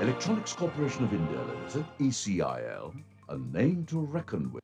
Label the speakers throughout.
Speaker 1: Electronics Corporation of India Limited, ECIL, a name to reckon with.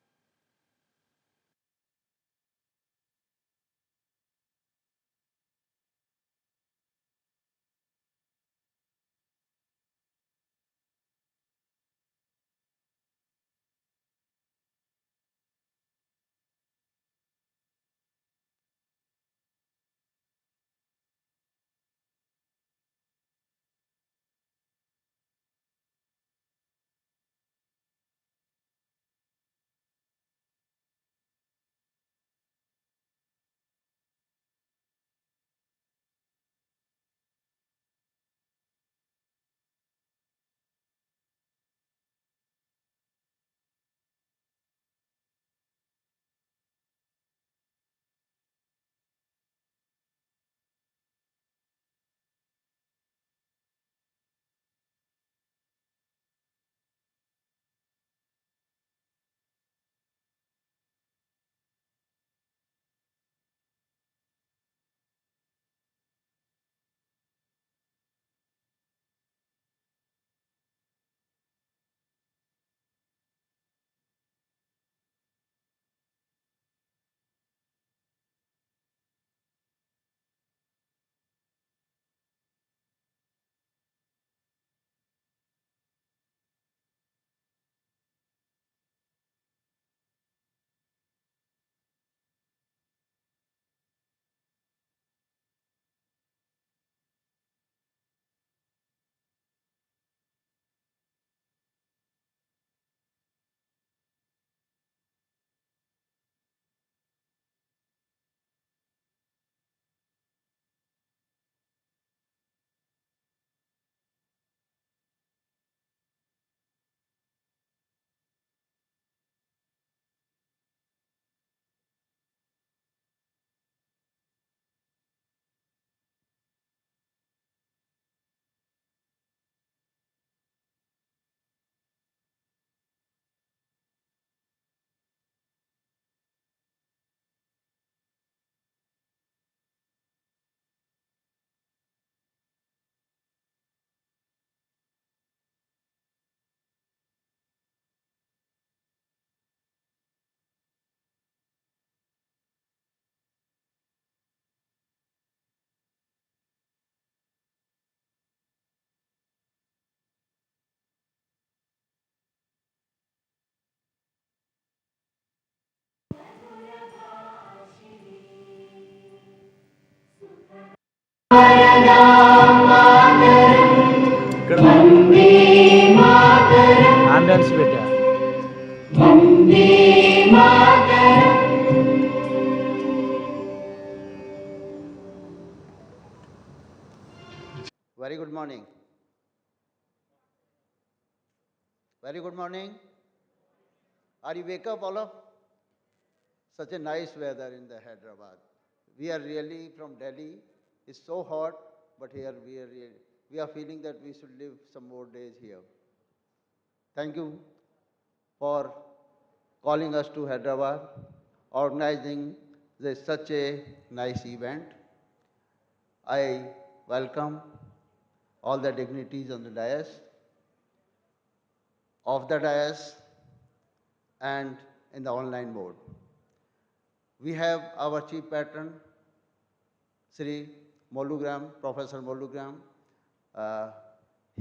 Speaker 2: Ambulance बेटा
Speaker 3: Very good morning. Very good morning. Are you wake up, all of? Such a nice weather in the Hyderabad. We are really from Delhi. It's so hot, but here we are feeling that we should live some more days here. Thank you for calling us to Hyderabad, organizing such a nice event. I welcome all the dignitaries on the dais, off the dais, and in the online mode. We have our chief patron, Sri Molugram, Professor Molugram.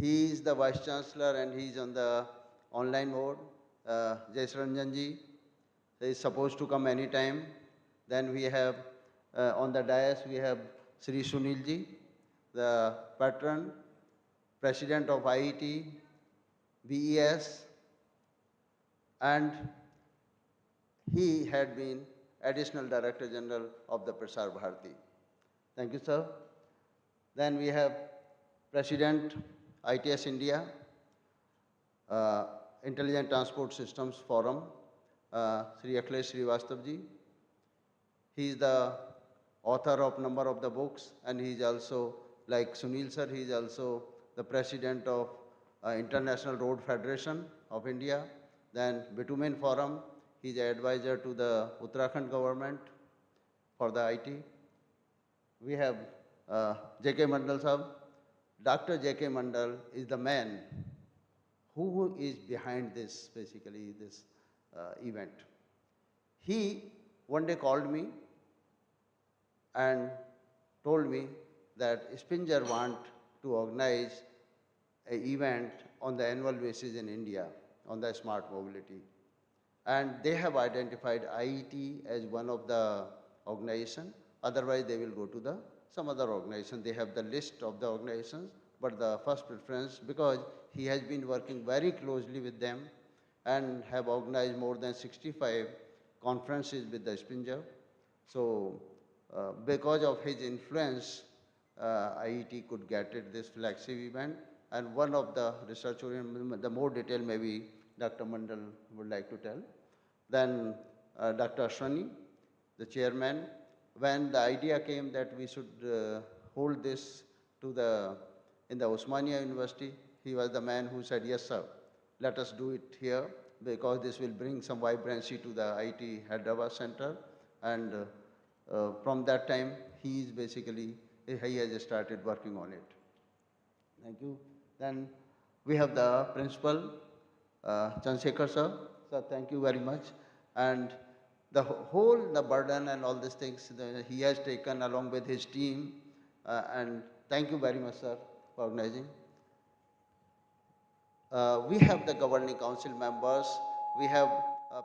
Speaker 3: He is the Vice Chancellor and he is on the online mode. Jaisranjanji is supposed to come anytime. Then we have on the dais, we have Sri Sunilji, the patron, President of IETE, BES, and he had been Additional Director General of the Prasar Bharati. Thank you, sir. Then we have President ITS India, Intelligent Transport Systems Forum, Sri Akhilesh Srivastavaji. He is the author of number of the books, and he is also, like Sunil sir, he is also the President of International Road Federation of India. Then Bitumen Forum, he is an advisor to the Uttarakhand government for the IT. We have J.K. Mandal Sahab, Dr. J.K. Mandal is the man who is behind this, basically, this event. He one day called me and told me that Spinger want to organize an event on the annual basis in India on the smart mobility. And they have identified IETE as one of the organization. Otherwise, they will go to some other organization. They have the list of the organizations, but the first preference, because he has been working very closely with them and have organized more than 65 conferences with the Spinger. So, because of his influence, IET could get it this flagship event. And one of the research, the more detail maybe Dr. Mandal would like to tell. Then Dr. Ashwani, the chairman, when the idea came that we should hold this in the Osmania University, he was the man who said, yes, sir, let us do it here because this will bring some vibrancy to the IIT Hyderabad Center. And from that time, he has started working on it. Thank you. Then we have the principal, Chandrasekhar sir. Sir, thank you very much. And the burden and all these things he has taken along with his team. And thank you very much, sir, for organizing. We have the governing council members. We have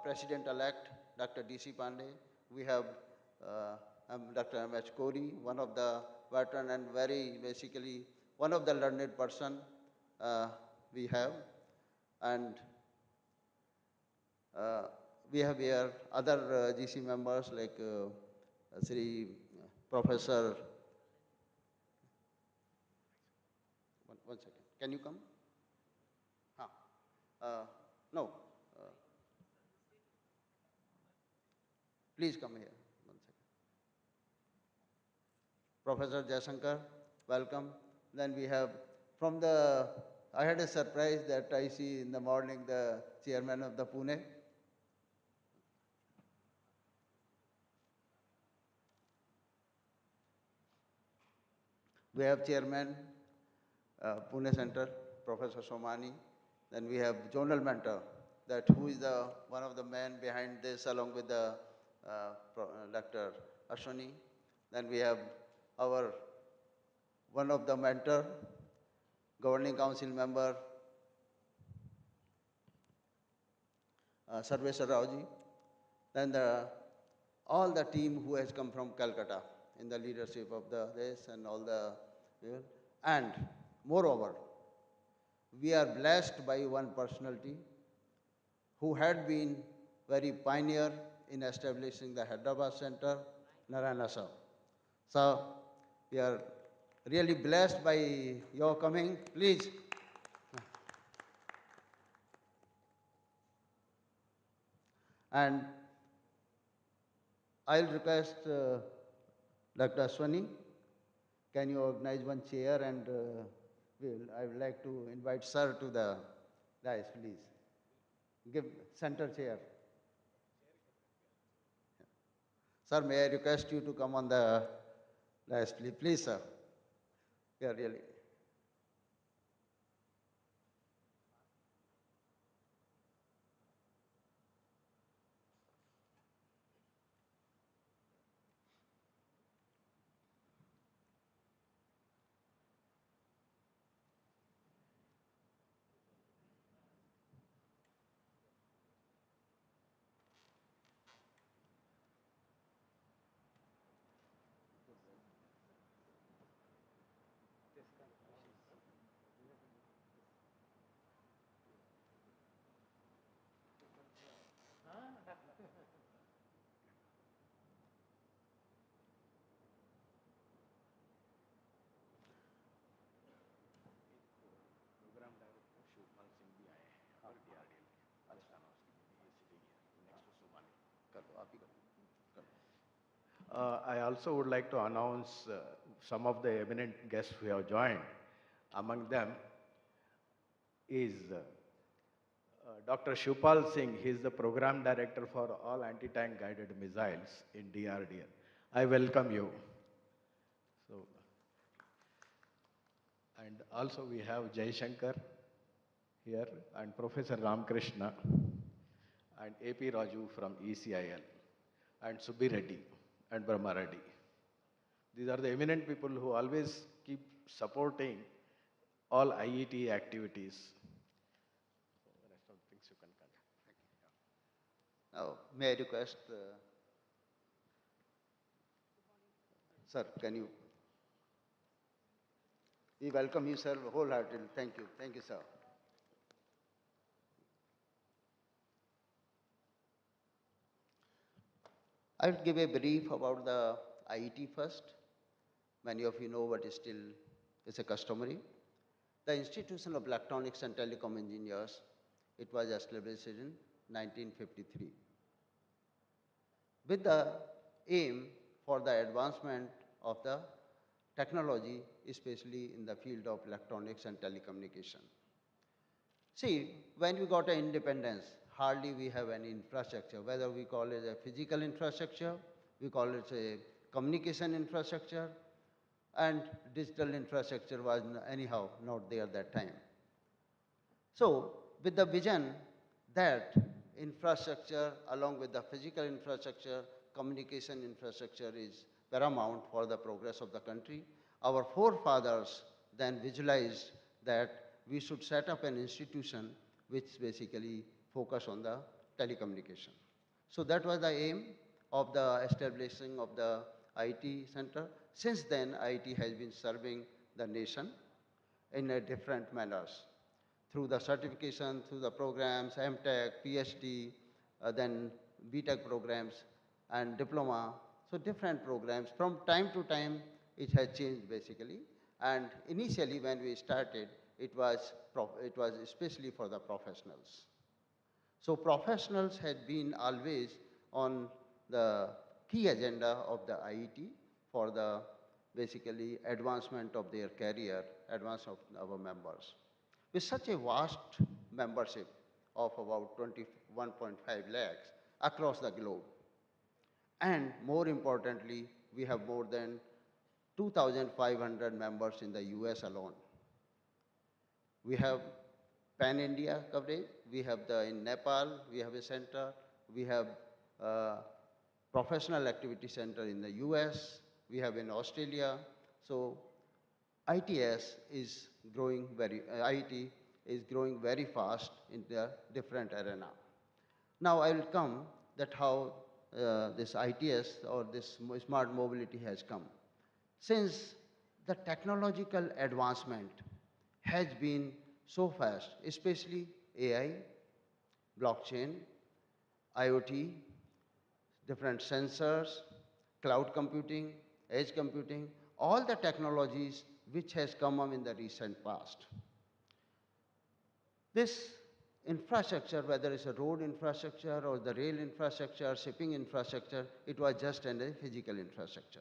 Speaker 3: President-elect Dr. D.C. Pandey. We have Dr. M.H. Kori, one of the veteran and basically one of the learned person we have. And we have here other GC members like Sri Professor. One second. Can you come? No. Please come here. 1 second. Professor Jaishankar, welcome. Then we have I had a surprise that I see in the morning the chairman of the Pune. We have chairman, Pune Center, Professor Somani. Then we have zonal mentor, that who is one of the men behind this along with the Dr. Ashwani. Then we have one of the mentor, governing council member, Sarveshwar Raoji. Then all the team who has come from Calcutta in the leadership of this and all and moreover, we are blessed by one personality who had been very pioneer in establishing the Hyderabad Center, Narayana sir. So we are really blessed by your coming. Please. And I'll request Dr. Ashwani, can you organize one chair and I would like to invite sir to the dais, please. Give center chair. Sir, may I request you to come on the dais, please. Please, sir. Yeah, really.
Speaker 4: I also would like to announce some of the eminent guests who have joined. Among them is Dr. Shupal Singh. He is the program director for all anti-tank guided missiles in DRDL. I welcome you. So, And also we have Jai Shankar here and Professor Ramkrishna and AP Raju from ECIL and Subbi Reddy and Brahma Reddy. These are the eminent people who always keep supporting all IETE activities. So the rest of the things you can continue.
Speaker 3: Now, may I request, sir, can you? We welcome you, sir, wholeheartedly. Thank you. Thank you, sir. I will give a brief about the IET first. Many of you know, but still is a customary. The Institution of Electronics and Telecom Engineers, it was established in 1953 with the aim for the advancement of the technology, especially in the field of electronics and telecommunication. See, when we got an independence, hardly we have any infrastructure, whether we call it a physical infrastructure, we call it a communication infrastructure, and digital infrastructure was anyhow not there that time. So, with the vision that infrastructure along with the physical infrastructure, communication infrastructure is paramount for the progress of the country, our forefathers then visualized that we should set up an institution which basically focus on the telecommunication. So that was the aim of the establishing of the IT center. Since then, IT has been serving the nation in a different manners through the certification, through the programs, MTech, PhD, then BTech programs and diploma. So different programs. From time to time, it has changed basically. And initially when we started, it was especially for the professionals. So professionals had been always on the key agenda of the IET for the basically advancement of their career, advance of our members. With such a vast membership of about 21.5 lakhs across the globe, and more importantly, we have more than 2,500 members in the US alone. We have pan-India coverage, we have in Nepal, we have a center, we have professional activity center in the US, we have in Australia. So ITS is growing IIT is growing very fast in the different arena. Now I will come that how this ITS or this smart mobility has come. Since the technological advancement has been so fast, especially AI, blockchain, IoT, different sensors, cloud computing, edge computing, all the technologies which has come up in the recent past. This infrastructure, whether it's a road infrastructure or the rail infrastructure, shipping infrastructure, it was just a physical infrastructure.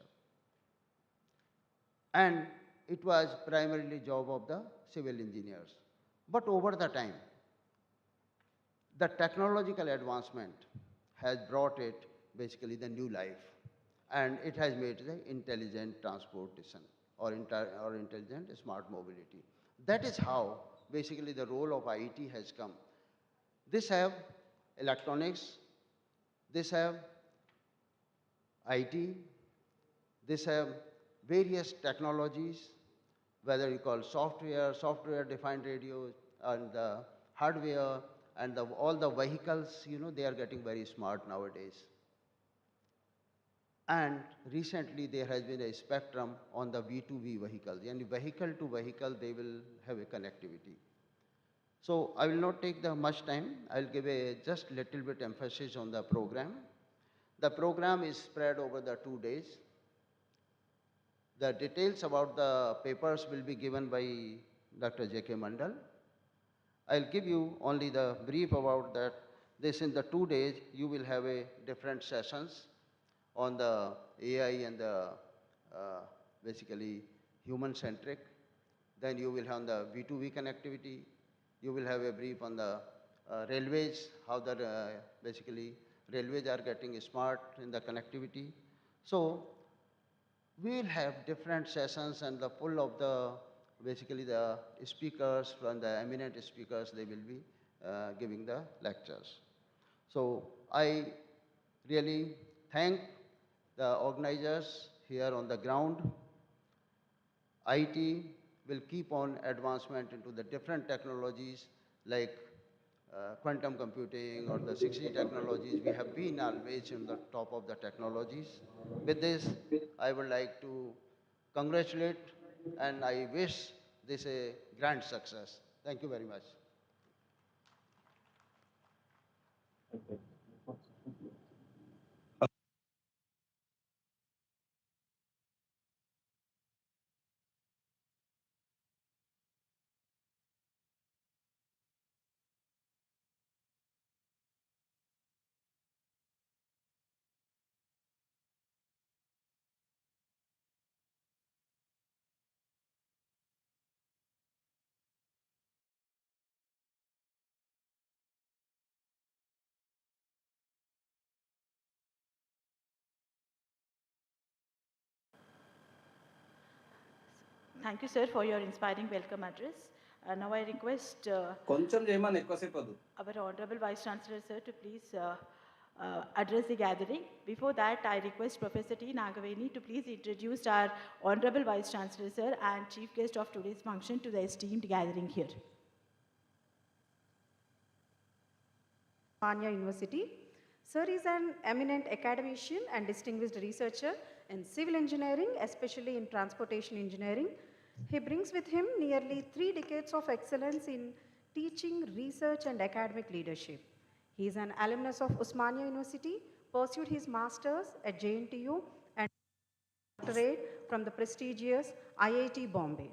Speaker 3: And it was primarily job of the civil engineers. But over the time, the technological advancement has brought it basically the new life. And it has made the intelligent transportation or intelligent smart mobility. That is how basically the role of IET has come. This have electronics, this have IT, this have various technologies, whether you call software-defined radios, and the hardware, and all the vehicles, they are getting very smart nowadays. And recently there has been a spectrum on the V2V vehicles, and vehicle to vehicle they will have a connectivity. So I will not take much time. I will give just little bit emphasis on the program. The program is spread over the 2 days. The details about the papers will be given by Dr. J.K. Mandal. I'll give you only the brief about that. This in the 2 days, you will have different sessions on the AI and the basically human-centric. Then you will have the V2V connectivity. You will have a brief on the railways, how the basically railways are getting smart in the connectivity. So we will have different sessions and the full of the basically the speakers, from the eminent speakers, they will be giving the lectures. So I really thank the organizers here on the ground. IT will keep on advancement into the different technologies like quantum computing or the 6G technologies. We have been always in the top of the technologies. With this, I would like to congratulate and I wish this a grand success. Thank you very much.
Speaker 5: Thank you, sir, for your inspiring welcome address. Now I request
Speaker 6: కొంచెం చేయమని ఎక్కువసేపు వద్దు.
Speaker 5: our Honorable Vice Chancellor, sir, to please address the gathering. Before that, I request Professor T. Nagaveni to please introduce our Honorable Vice Chancellor, sir, and Chief Guest of today's function to the esteemed gathering here.
Speaker 7: Osmania University. Sir is an eminent academician and distinguished researcher in civil engineering, especially in transportation engineering. He brings with him nearly 3 decades of excellence in teaching, research, and academic leadership. He is an alumnus of Osmania University, pursued his master's at JNTU and doctorate from the prestigious IIT Bombay.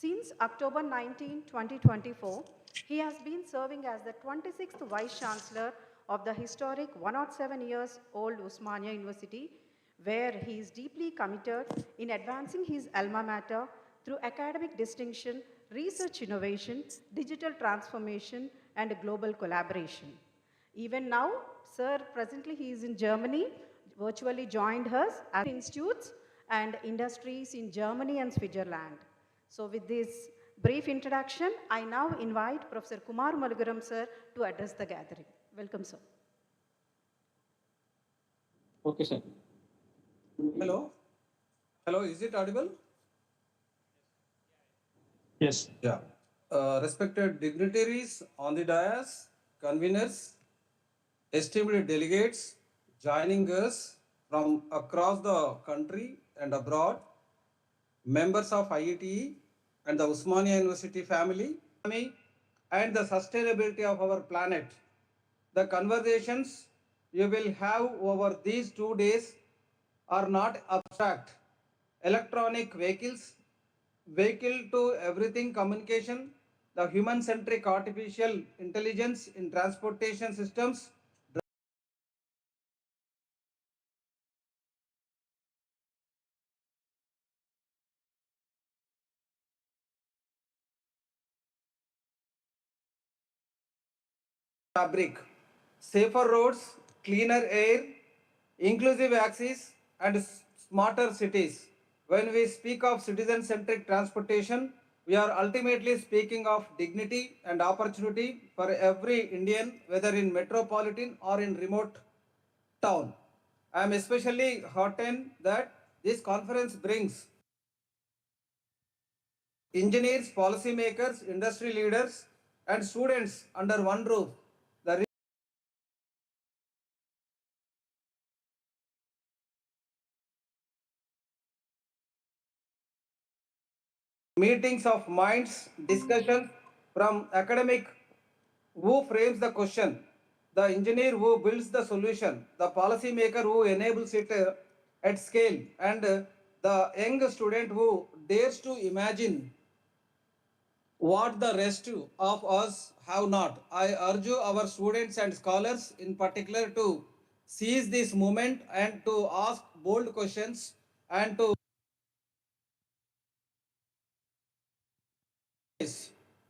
Speaker 7: Since October 19, 2024, he has been serving as the 26th Vice Chancellor of the historic 107 years old Osmania University, where he is deeply committed in advancing his alma mater through academic distinction, research innovation, digital transformation, and global collaboration. Even now, sir, presently he is in Germany, virtually joined us at institutes and industries in Germany and Switzerland. So with this brief introduction, I now invite Professor Kumar Malagaram, sir, to address the gathering. Welcome, sir.
Speaker 6: Okay, sir. Hello. Hello, is it audible?
Speaker 2: Yes.
Speaker 6: Yeah. Respected dignitaries on the dais, conveners, esteemed delegates joining us from across the country and abroad, members of IETE and the Osmania University family, and the sustainability of our planet. The conversations you will have over these 2 days are not abstract. Electronic vehicles, vehicle to everything communication, the human-centric artificial intelligence in transportation systems, fabric, safer roads, cleaner air, inclusive access, and smarter cities. When we speak of citizen-centric transportation, we are ultimately speaking of dignity and opportunity for every Indian, whether in metropolitan or in remote town. I am especially heartened that this conference brings engineers, policymakers, industry leaders, and students under one roof. The meetings of minds, discussions from academic who frames the question, the engineer who builds the solution, the policy maker who enables it at scale, and the young student who dares to imagine what the rest of us have not. I urge our students and scholars in particular to seize this moment and to ask bold questions and to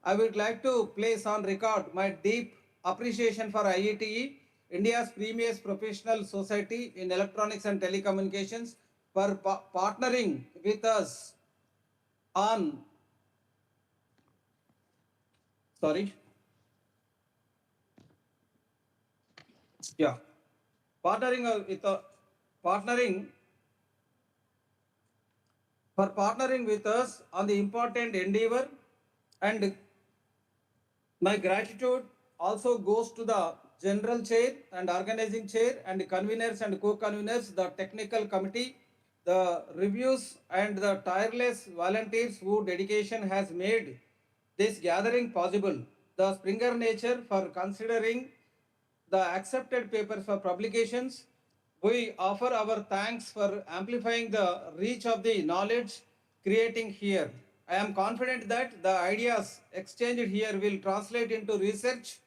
Speaker 6: I would like to place on record my deep appreciation for IETE, India's premier professional society in electronics and telecommunications, for partnering with us on Sorry. Yeah. Partnering for partnering with us on the important endeavor, and my gratitude also goes to the general chair and organizing chair and conveners and co-conveners, the technical committee, the reviews and the tireless volunteers whose dedication has made this gathering possible. The Springer Nature for considering the accepted papers for publications. We offer our thanks for amplifying the reach of the knowledge creating here. I am confident that the ideas exchanged here will translate into research,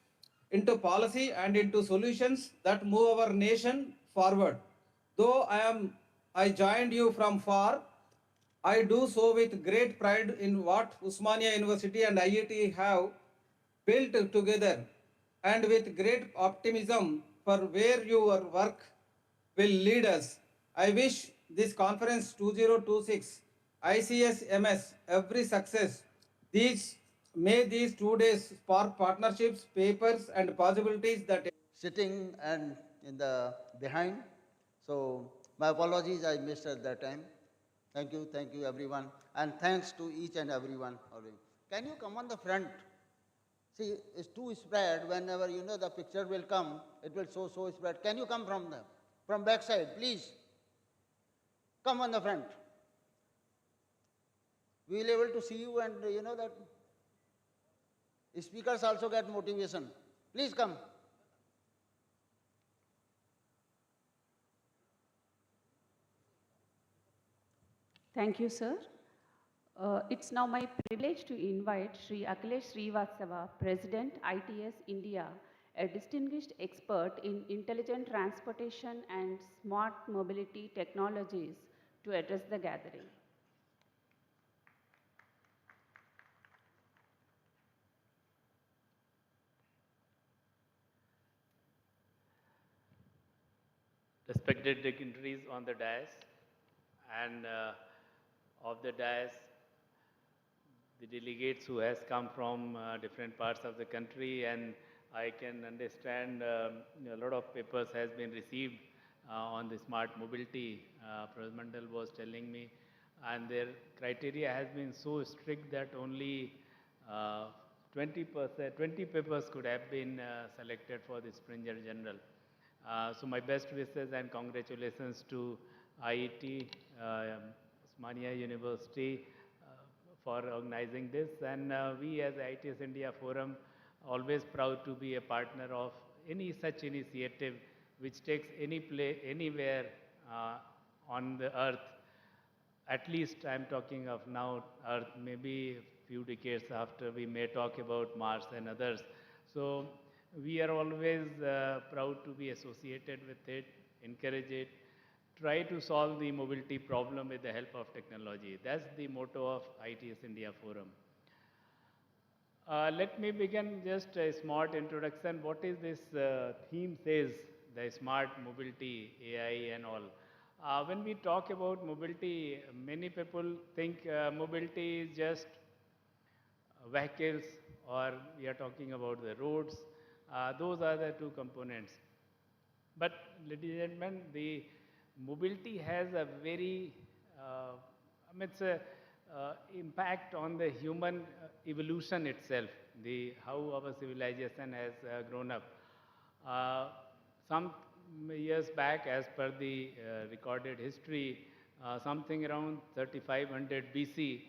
Speaker 6: into policy, and into solutions that move our nation forward. Though I joined you from far, I do so with great pride in what Osmania University and IETE have built together, and with great optimism for where your work will lead us. I wish this conference 2026 ICSMS every success. May these 2 days spark partnerships, papers, and possibilities that
Speaker 3: sitting and in the behind. So my apologies, I missed at that time. Thank you everyone. And thanks to each and everyone. Can you come on the front? See, it's too spread. Whenever you know the picture will come, it will so spread. Can you come from back side, please? Come on the front. We will be able to see you, and you know that speakers also get motivation. Please come.
Speaker 8: Thank you, sir. It's now my privilege to invite Sri Akhilesh Srivastava, President, ITS India, a distinguished expert in intelligent transportation and smart mobility technologies, to address the gathering.
Speaker 2: Respected dignitaries on the dais, and of the dais, the delegates who has come from different parts of the country, and I can understand a lot of papers has been received on the smart mobility. Professor Mandal was telling me, and their criteria has been so strict that only 20%, 20 papers could have been selected for the Springer General. So my best wishes and congratulations to IET, Osmania University for organizing this. And we as ITS India Forum always proud to be a partner of any such initiative which takes anywhere on the earth. At least I'm talking of now earth, maybe a few decades after we may talk about Mars and others. So we are always proud to be associated with it, encourage it, try to solve the mobility problem with the help of technology. That's the motto of ITS India Forum. Let me begin just a smart introduction. What is this theme says, the smart mobility, AI and all. When we talk about mobility, many people think mobility is just vehicles, or we are talking about the roads. Those are the two components. But ladies and gentlemen, the mobility has a very, it's a impact on the human evolution itself, how our civilization has grown up. Some years back, as per the recorded history, something around 3500 BC,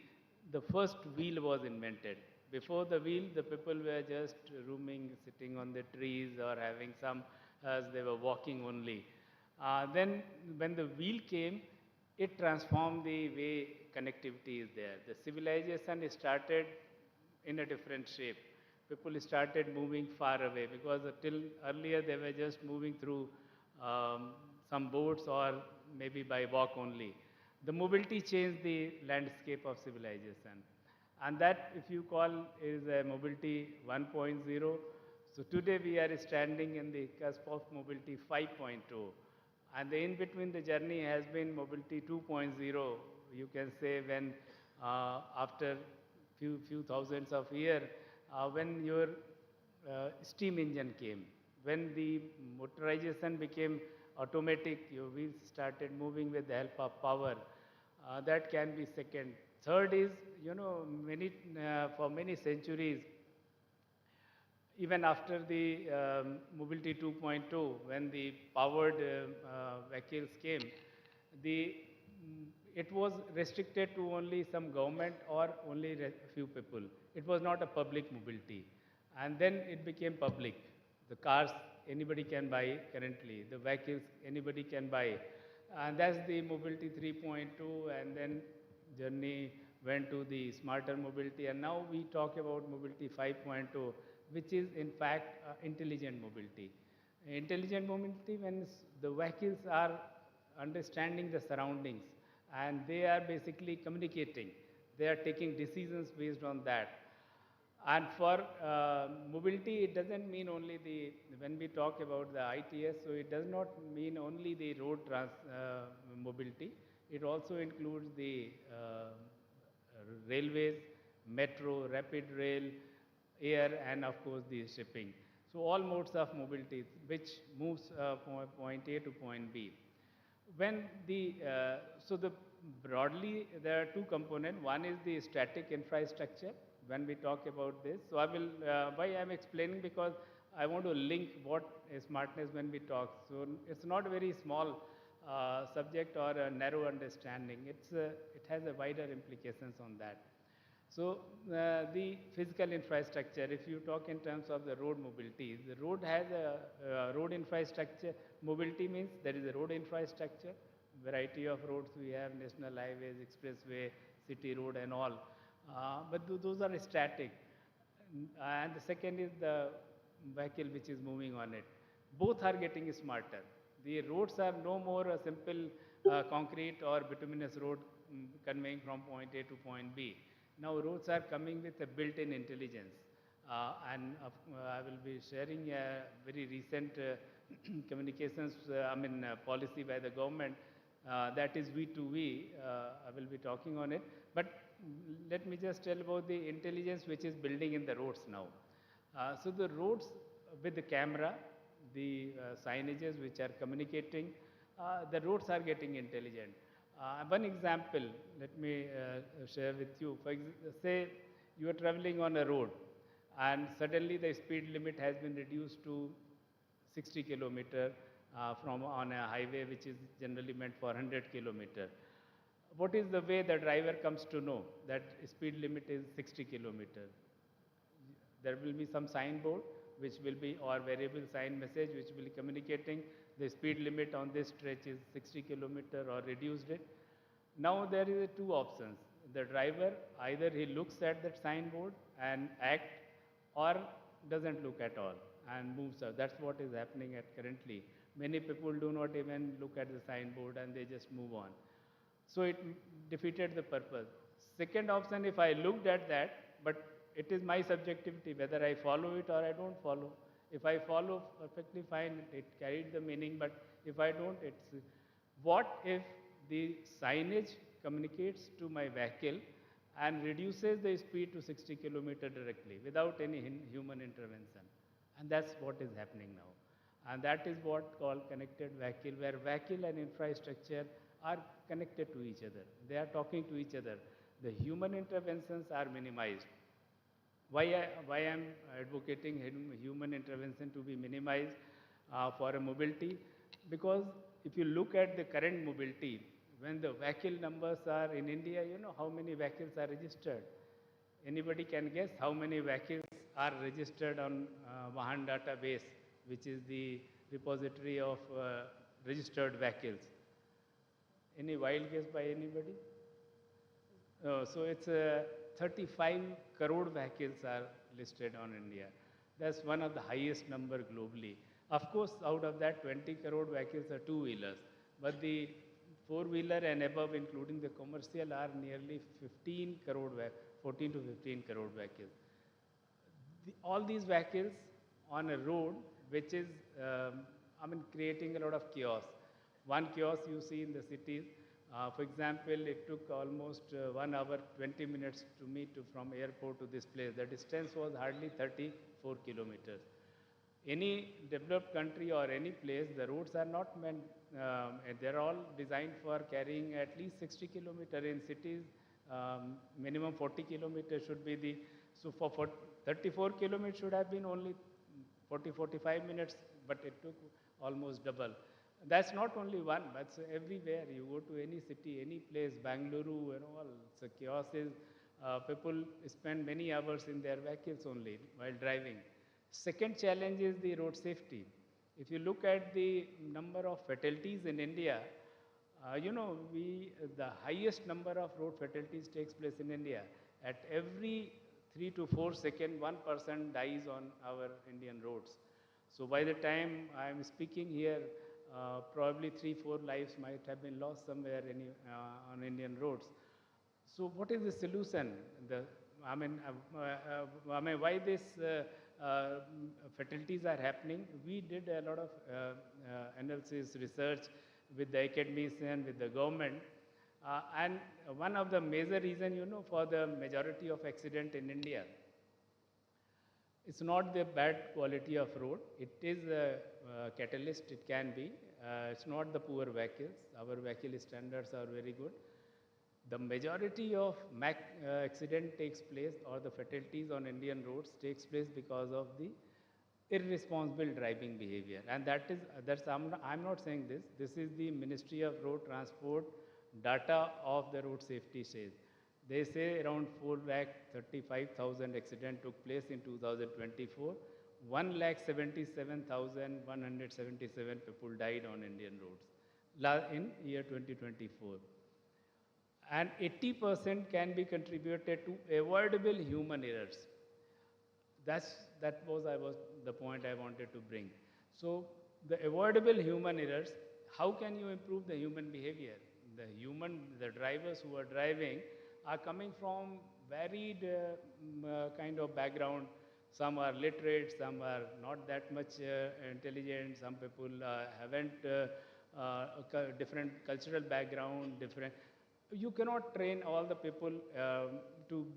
Speaker 2: the first wheel was invented. Before the wheel, the people were just roaming, sitting on the trees or having some, as they were walking only. Then when the wheel came, it transformed the way connectivity is there. The civilization started in a different shape. People started moving far away, because till earlier they were just moving through some boats or maybe by walk only. The mobility changed the landscape of civilization. And that, if you call, is a mobility 1.0. So today we are standing in the cusp of mobility 5.0. And in between the journey has been mobility 2.0. You can say when after few thousands of years, when your steam engine came, when the motorization became automatic, your wheels started moving with the help of power. That can be second. Third is, for many centuries, even after the Mobility 2.2, when the powered vehicles came, it was restricted to only some government or only few people. It was not a public mobility. And then it became public. The cars, anybody can buy currently. The vehicles, anybody can buy. And that's the Mobility 3.2, and then journey went to the smarter mobility. And now we talk about Mobility 5.2, which is in fact intelligent mobility. Intelligent mobility means the vehicles are understanding the surroundings and they are basically communicating. They are taking decisions based on that. And for mobility, it doesn't mean only when we talk about the ITS, so it does not mean only the road mobility. It also includes the railways, metro, rapid rail, air, and of course the shipping. So all modes of mobility which moves from point A to point B. When the broadly there are two components. One is the static infrastructure. When we talk about this, so I will why I am explaining, because I want to link what is smartness when we talk. So it's not a very small subject or a narrow understanding. It has a wider implications on that. So the physical infrastructure, if you talk in terms of the road mobility, the road has a road infrastructure. Mobility means there is a road infrastructure, variety of roads we have, national highways, expressway, city road and all. But those are static. And the second is the vehicle which is moving on it. Both are getting smarter. The roads are no more a simple concrete or bituminous road conveying from point A to point B. Now roads are coming with a built-in intelligence. I will be sharing a very recent communications, policy by the government, that is V2V. I will be talking on it. But let me just tell about the intelligence which is building in the roads now. So the roads with the camera, the signages which are communicating, the roads are getting intelligent. One example, let me share with you. Say you are traveling on a road and suddenly the speed limit has been reduced to 60 kilometer from on a highway which is generally meant for 100 kilometer. What is the way the driver comes to know that speed limit is 60 kilometer? There will be some signboard which will be, or variable sign message which will be communicating the speed limit on this stretch is 60 kilometer or reduced it. Now there is two options. The driver, either he looks at that signboard and act, or doesn't look at all and moves out. That's what is happening at currently. Many people do not even look at the signboard and they just move on. So it defeated the purpose. Second option, if I looked at that, but it is my subjectivity whether I follow it or I don't follow. If I follow, perfectly fine, it carried the meaning, but if I don't, it's... What if the signage communicates to my vehicle and reduces the speed to 60 kilometer directly without any human intervention? And that's what is happening now. And that is what called connected vehicle, where vehicle and infrastructure are connected to each other. They are talking to each other. The human interventions are minimized. Why I am advocating human intervention to be minimized for a mobility? Because if you look at the current mobility, when the vehicle numbers are in India, you know how many vehicles are registered. Anybody can guess how many vehicles are registered on Vahan database, which is the repository of registered vehicles. Any wild guess by anybody? So it's 35 crore vehicles are listed on India. That's one of the highest number globally. Of course, out of that, 20 crore vehicles are two-wheelers, but the four-wheeler and above, including the commercial, are nearly 15 crore, 14 to 15 crore vehicles. All these vehicles on a road, which is, creating a lot of chaos. One chaos you see in the cities, For example, it took almost 1 hour, 20 minutes to meet from airport to this place. The distance was hardly 34 kilometers. Any developed country or any place, the roads are not meant, they're all designed for carrying at least 60 kilometers. In cities, minimum 40 kilometers should be the, so for 34 kilometers should have been only 40, 45 minutes, but it took almost double. That's not only one, but everywhere. You go to any city, any place, Bangalore and all, so chaos is, people spend many hours in their vehicles only while driving. Second challenge is the road safety. If you look at the number of fatalities in India, the highest number of road fatalities takes place in India. At every 3 to 4 seconds, one person dies on our Indian roads. So by the time I am speaking here, probably 3, 4 lives might have been lost somewhere on Indian roads. So what is the solution? Why this fatalities are happening? We did a lot of analysis, research with the academician, with the government. And one of the major reasons, for the majority of accident in India, it's not the bad quality of road. It is a catalyst, it can be. It's not the poor vehicles. Our vehicle standards are very good. The majority of accident takes place, or the fatalities on Indian roads takes place because of the irresponsible driving behavior. And I'm not saying this. This is the Ministry of Road Transport data of the road safety says. They say around 4,35,000 accidents took place in 2024. 1,77,177 people died on Indian roads in year 2024. And 80% can be contributed to avoidable human errors. That was the point I wanted to bring. So the avoidable human errors, how can you improve the human behavior? The drivers who are driving are coming from varied kind of background. Some are literate, some are not that much intelligent, some people haven't different cultural background, you cannot train all the people to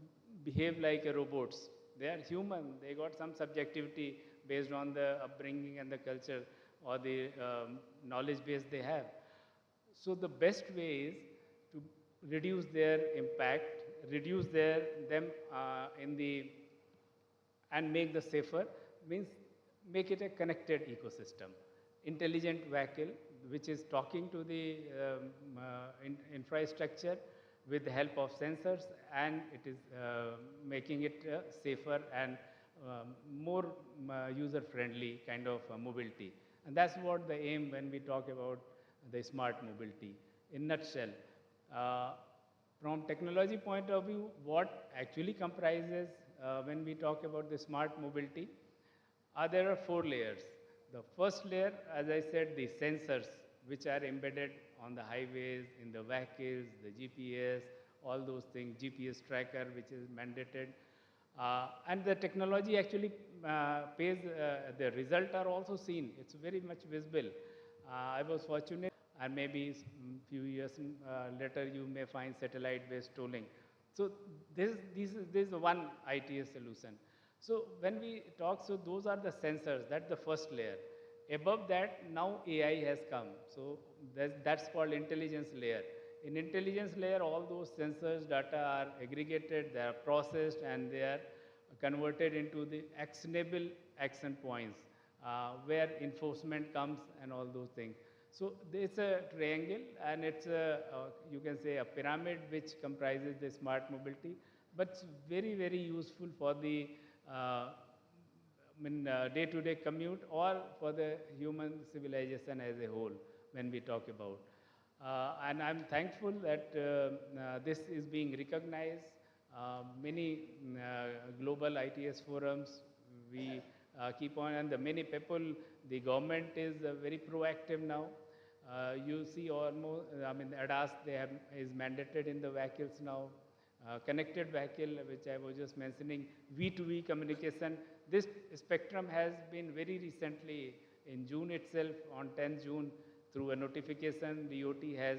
Speaker 2: behave like robots. They are human, they got some subjectivity based on the upbringing and the culture or the knowledge base they have. So the best way is to reduce their impact, reduce and make the safer, means make it a connected ecosystem. Intelligent vehicle, which is talking to the infrastructure with the help of sensors, and it is making it safer and more user-friendly kind of mobility. And that's what the aim when we talk about the smart mobility. In nutshell, from technology point of view, what actually comprises when we talk about the smart mobility, there are 4 layers. The first layer, as I said, the sensors, which are embedded on the highways, in the vehicles, the GPS, all those things, GPS tracker, which is mandated. And the technology actually pays, the results are also seen. It's very much visible. I was fortunate, and maybe a few years later, you may find satellite-based tolling. So this is one ITS solution. So when we talk, so those are the sensors, that's the first layer. Above that, now AI has come. So that's called intelligence layer. In intelligence layer, all those sensors data are aggregated, they are processed, and they are converted into the actionable action points where enforcement comes and all those things. So it's a triangle, and it's you can say a pyramid which comprises the smart mobility, but it's very, very useful for the day-to-day commute or for the human civilization as a whole when we talk about. And I'm thankful that this is being recognized. Many global ITS forums, we keep on, and the many people, the government is very proactive now. You see almost, ADAS is mandated in the vehicles now. Connected vehicle, which I was just mentioning, V2V communication. This spectrum has been very recently, in June itself, on 10th June, through a notification, DOT has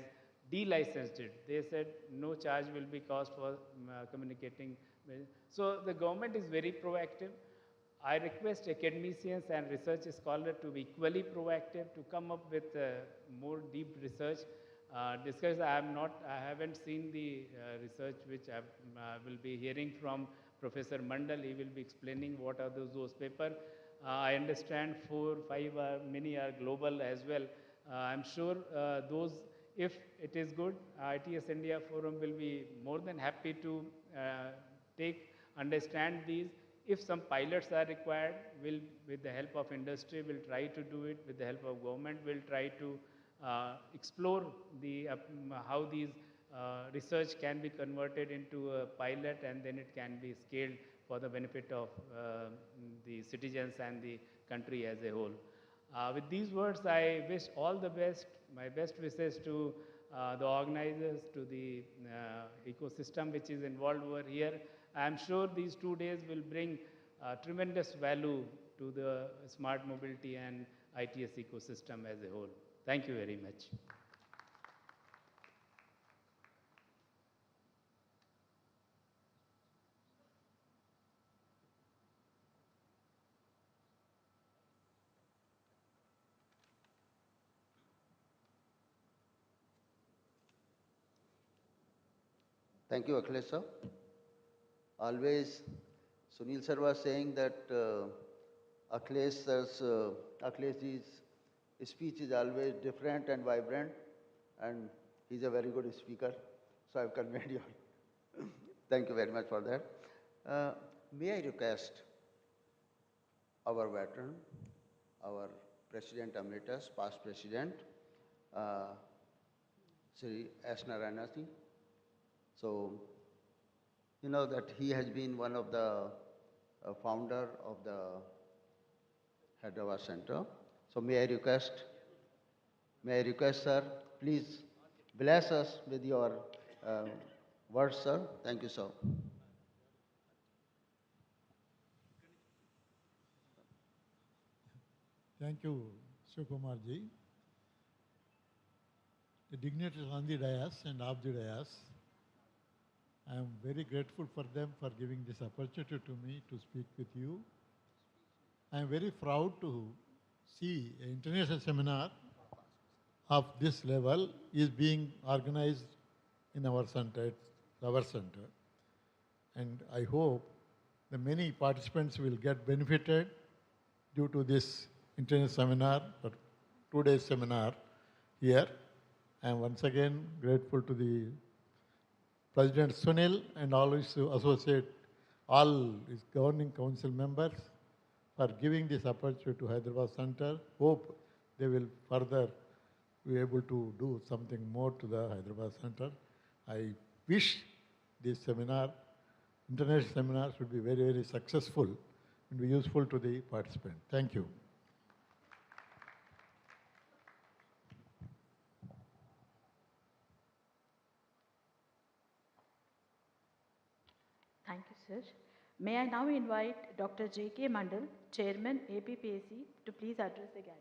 Speaker 2: de-licensed it. They said no charge will be cost for communicating. So the government is very proactive. I request academicians and research scholars to be equally proactive to come up with more deep research. Discuss. I haven't seen the research which I will be hearing from Professor Mandal. He will be explaining what are those papers. I understand 4, 5 are, many are global as well. I'm sure those, if it is good, ITS India Forum will be more than happy to understand these. If some pilots are required, with the help of industry, we'll try to do it. With the help of government, we'll try to explore how these research can be converted into a pilot, and then it can be scaled for the benefit of the citizens and the country as a whole. With these words, I wish all the best, my best wishes to the organizers, to the ecosystem which is involved over here. I am sure these 2 days will bring tremendous value to the smart mobility and ITS ecosystem as a whole. Thank you very much.
Speaker 3: Thank you, Akhilesh sir. Always, Sunil sir was saying that Akhilesh's speech is always different and vibrant, and he's a very good speaker. So I've conveyed you. Thank you very much for that. May I request our veteran, our President Emeritus, past President, Sri S. Narayana Singh. So, you know that he has been one of the founder of the Hyderabad Center. So may I request, sir, please bless us with your words, sir. Thank you, sir.
Speaker 9: Thank you, Shivakumar ji. The dignitaries on the dais and off the dais, I am very grateful for them for giving this opportunity to me to speak with you. I am very proud to see an international seminar of this level is being organized in our center, And I hope the many participants will get benefited due to this international seminar or 2-day seminar here. I am once again grateful to the President Sunil and all his associate, all his governing council members for giving this opportunity to Hyderabad Center. Hope they will further be able to do something more to the Hyderabad Center. I wish this seminar, international seminar, should be very, very successful and be useful to the participant. Thank you.
Speaker 5: Thank you, sir. May I now invite Dr. J.K. Mandal, Chairman, APPAC, to please address the gathering.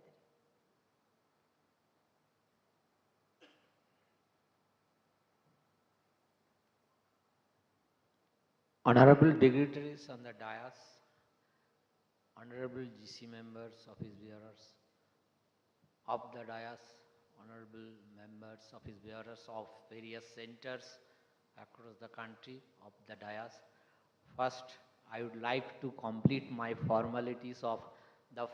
Speaker 10: Honorable dignitaries on the dais, honorable GC members, office bearers of the dais, honorable members, office bearers of various centers across the country of the dais. First, I would like to complete my formalities of the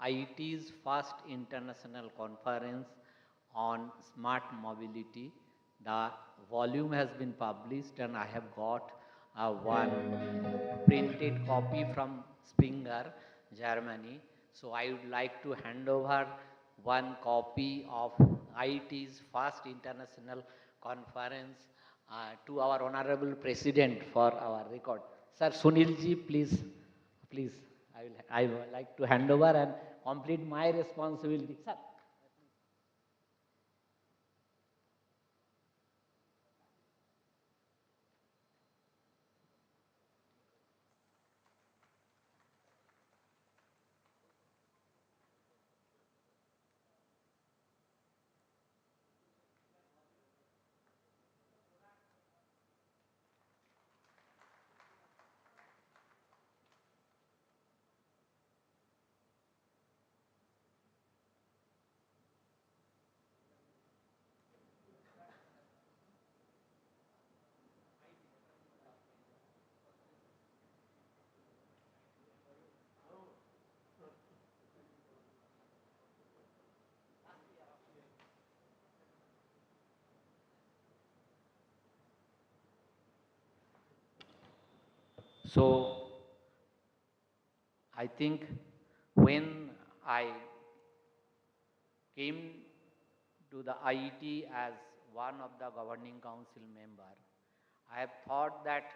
Speaker 10: IETE's first international conference on smart mobility. The volume has been published and I have got one printed copy from Springer, Germany. So I would like to hand over one copy of IETE's first international conference to our Honorable President for our record. Sir Sunilji, please, I would like to hand over and complete my responsibility. Sir. So I think when I came to the IETE as one of the governing council member, I have thought that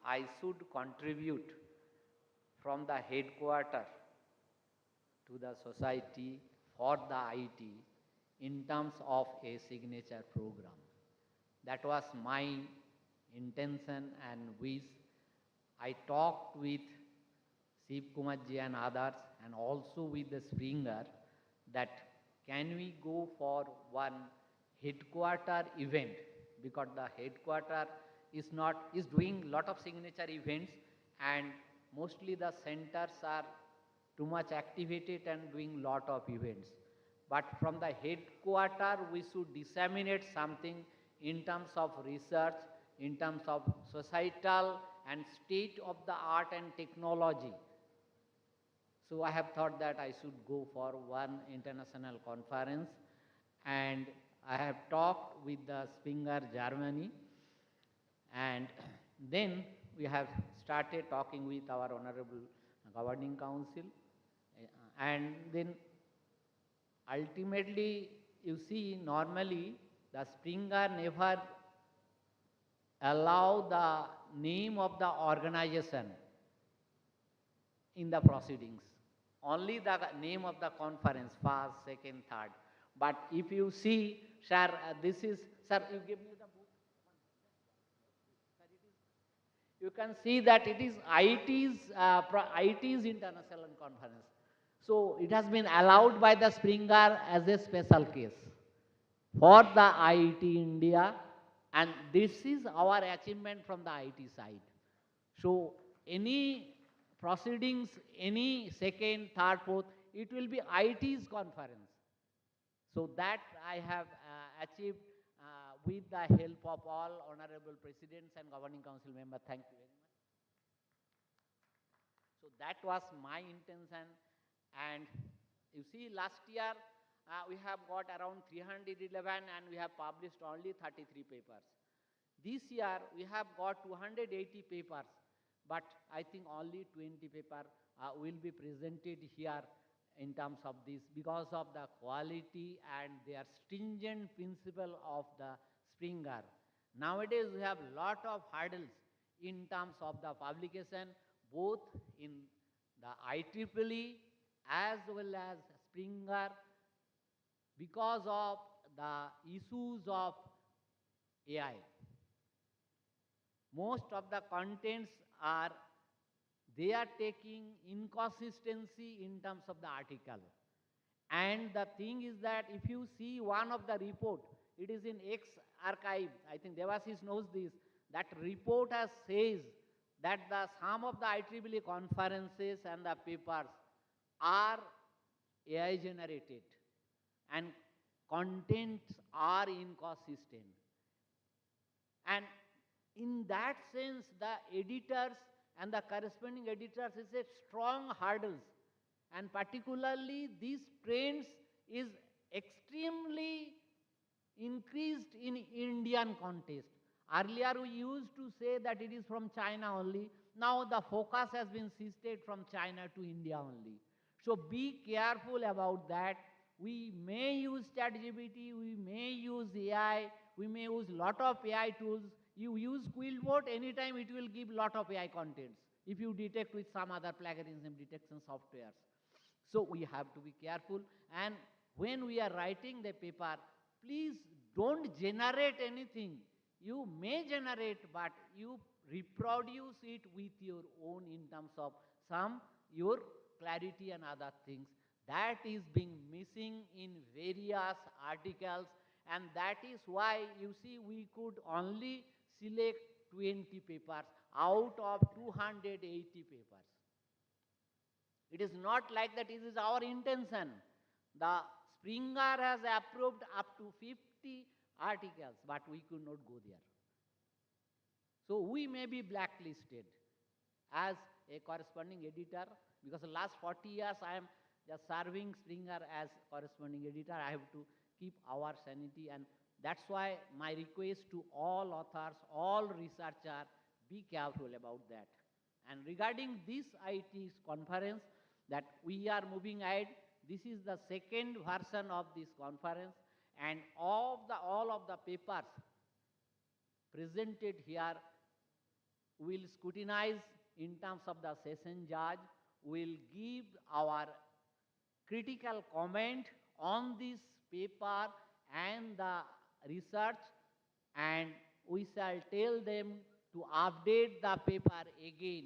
Speaker 10: I should contribute from the headquarter to the society for the IETE in terms of a signature program. That was my intention and wish. I talked with Shiv Kumarji and others and also with the Springer that can we go for one headquarter event, because the headquarter is doing lot of signature events and mostly the centers are too much activated and doing lot of events. But from the headquarter we should disseminate something in terms of research, in terms of societal and state of the art and technology. So I have thought that I should go for one international conference, and I have talked with the Springer Germany, and then we have started talking with our Honorable Governing Council, and then ultimately you see normally the Springer never allow the name of the organization in the proceedings. Only the name of the conference, first, second, third. But if you see, sir, this is, sir, you give me the book. Sir, you can see that it is IETE's International Conference. So it has been allowed by the Springer as a special case for the IETE India, and this is our achievement from the IETE side. So any proceedings, any second, third, fourth, it will be IETE's conference. So that I have achieved with the help of all honorable presidents and governing council members. Thank you very much. So that was my intention, and you see last year we have got around 311 and we have published only 33 papers. This year we have got 280 papers, but I think only 20 papers will be presented here in terms of this because of the quality and their stringent principle of the Springer. Nowadays we have lot of hurdles in terms of the publication, both in the IEEE as well as Springer, because of the issues of AI. Most of the contents they are taking inconsistency in terms of the article. And the thing is that if you see one of the report, it is in X archive, I think Devasis knows this, that report has says that the some of the IEEE conferences and the papers are AI generated and contents are inconsistent. And in that sense, the editors and the corresponding editors is a strong hurdles, and particularly these trends is extremely increased in Indian context. Earlier we used to say that it is from China only. Now the focus has been shifted from China to India only. So be careful about that. We may use ChatGPT, we may use AI, we may use lot of AI tools. You use Quillbot, anytime it will give lot of AI contents if you detect with some other plagiarism detection softwares. So we have to be careful, and when we are writing the paper, please don't generate anything. You may generate, but you reproduce it with your own in terms of your clarity and other things. That is being missing in various articles, and that is why you see we could only select 20 papers out of 280 papers. It is not like that it is our intention. The Springer has approved up to 50 articles, but we could not go there. So we may be blacklisted as a corresponding editor, because the last 40 years I am just serving Springer as corresponding editor. I have to keep our sanity, and that's why my request to all authors, all researchers, be careful about that. And regarding this IETE conference that we are moving ahead, this is the second version of this conference, and all of the papers presented here will scrutinize in terms of the session judge, will give our critical comment on this paper and the research, and we shall tell them to update the paper again.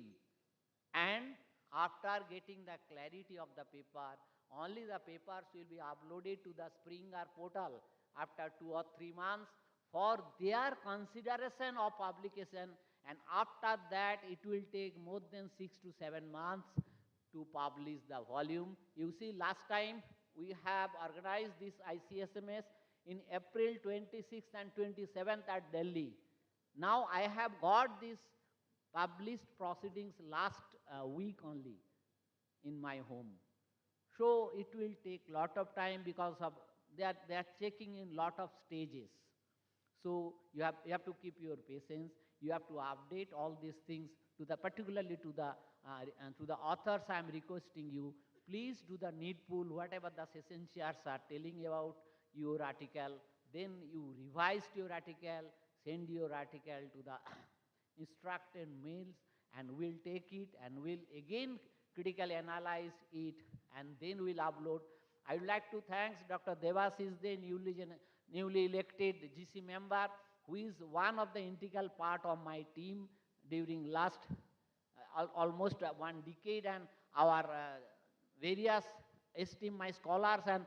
Speaker 10: And after getting the clarity of the paper, only the papers will be uploaded to the Springer portal after 2 or 3 months for their consideration of publication, and after that it will take more than 6 to 7 months to publish the volume. You see, last time we have organized this ICSMS in April 26th and 27th at Delhi. Now I have got this published proceedings last week only in my home. So it will take lot of time because of they are checking in lot of stages. So you have to keep your patience. You have to update all these things to the particularly to the authors. I am requesting you, please do the needful, whatever the session chairs are telling about your article, then you revised your article, send your article to the instructed mails, and we'll take it and we'll again critically analyze it, and then we'll upload. I would like to thank Dr. Devasys, the newly elected GC member, who is one of the integral part of my team during last almost 1 decade, and our various esteemed my scholars and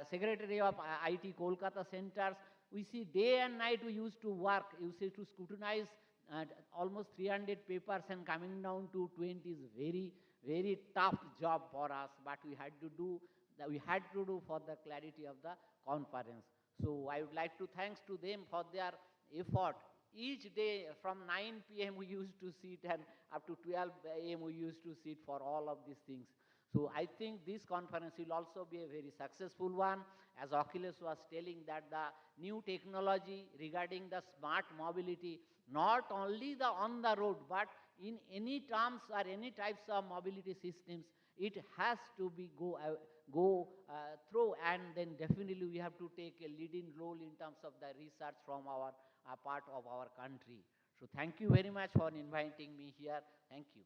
Speaker 10: secretary of IIT Kolkata centers. We see day and night we used to work, you see, to scrutinize almost 300 papers, and coming down to 20 is very, very tough job for us, but we had to do for the clarity of the conference. So I would like to thanks to them for their effort. Each day from 9 p.m. we used to sit, and up to 12 a.m. we used to sit for all of these things. So I think this conference will also be a very successful one. As Achilles was telling, that the new technology regarding the smart mobility, not only the on the road, but in any terms or any types of mobility systems, it has to be go through, and then definitely we have to take a leading role in terms of the research from our part of our country. So thank you very much for inviting me here. Thank you.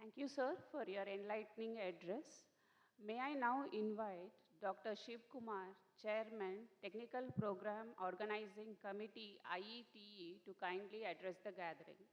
Speaker 8: Thank you, sir, for your enlightening address. May I now invite Dr. Shiv Kumar, Chairman, Technical Program Organizing Committee, IETE, to kindly address the gathering.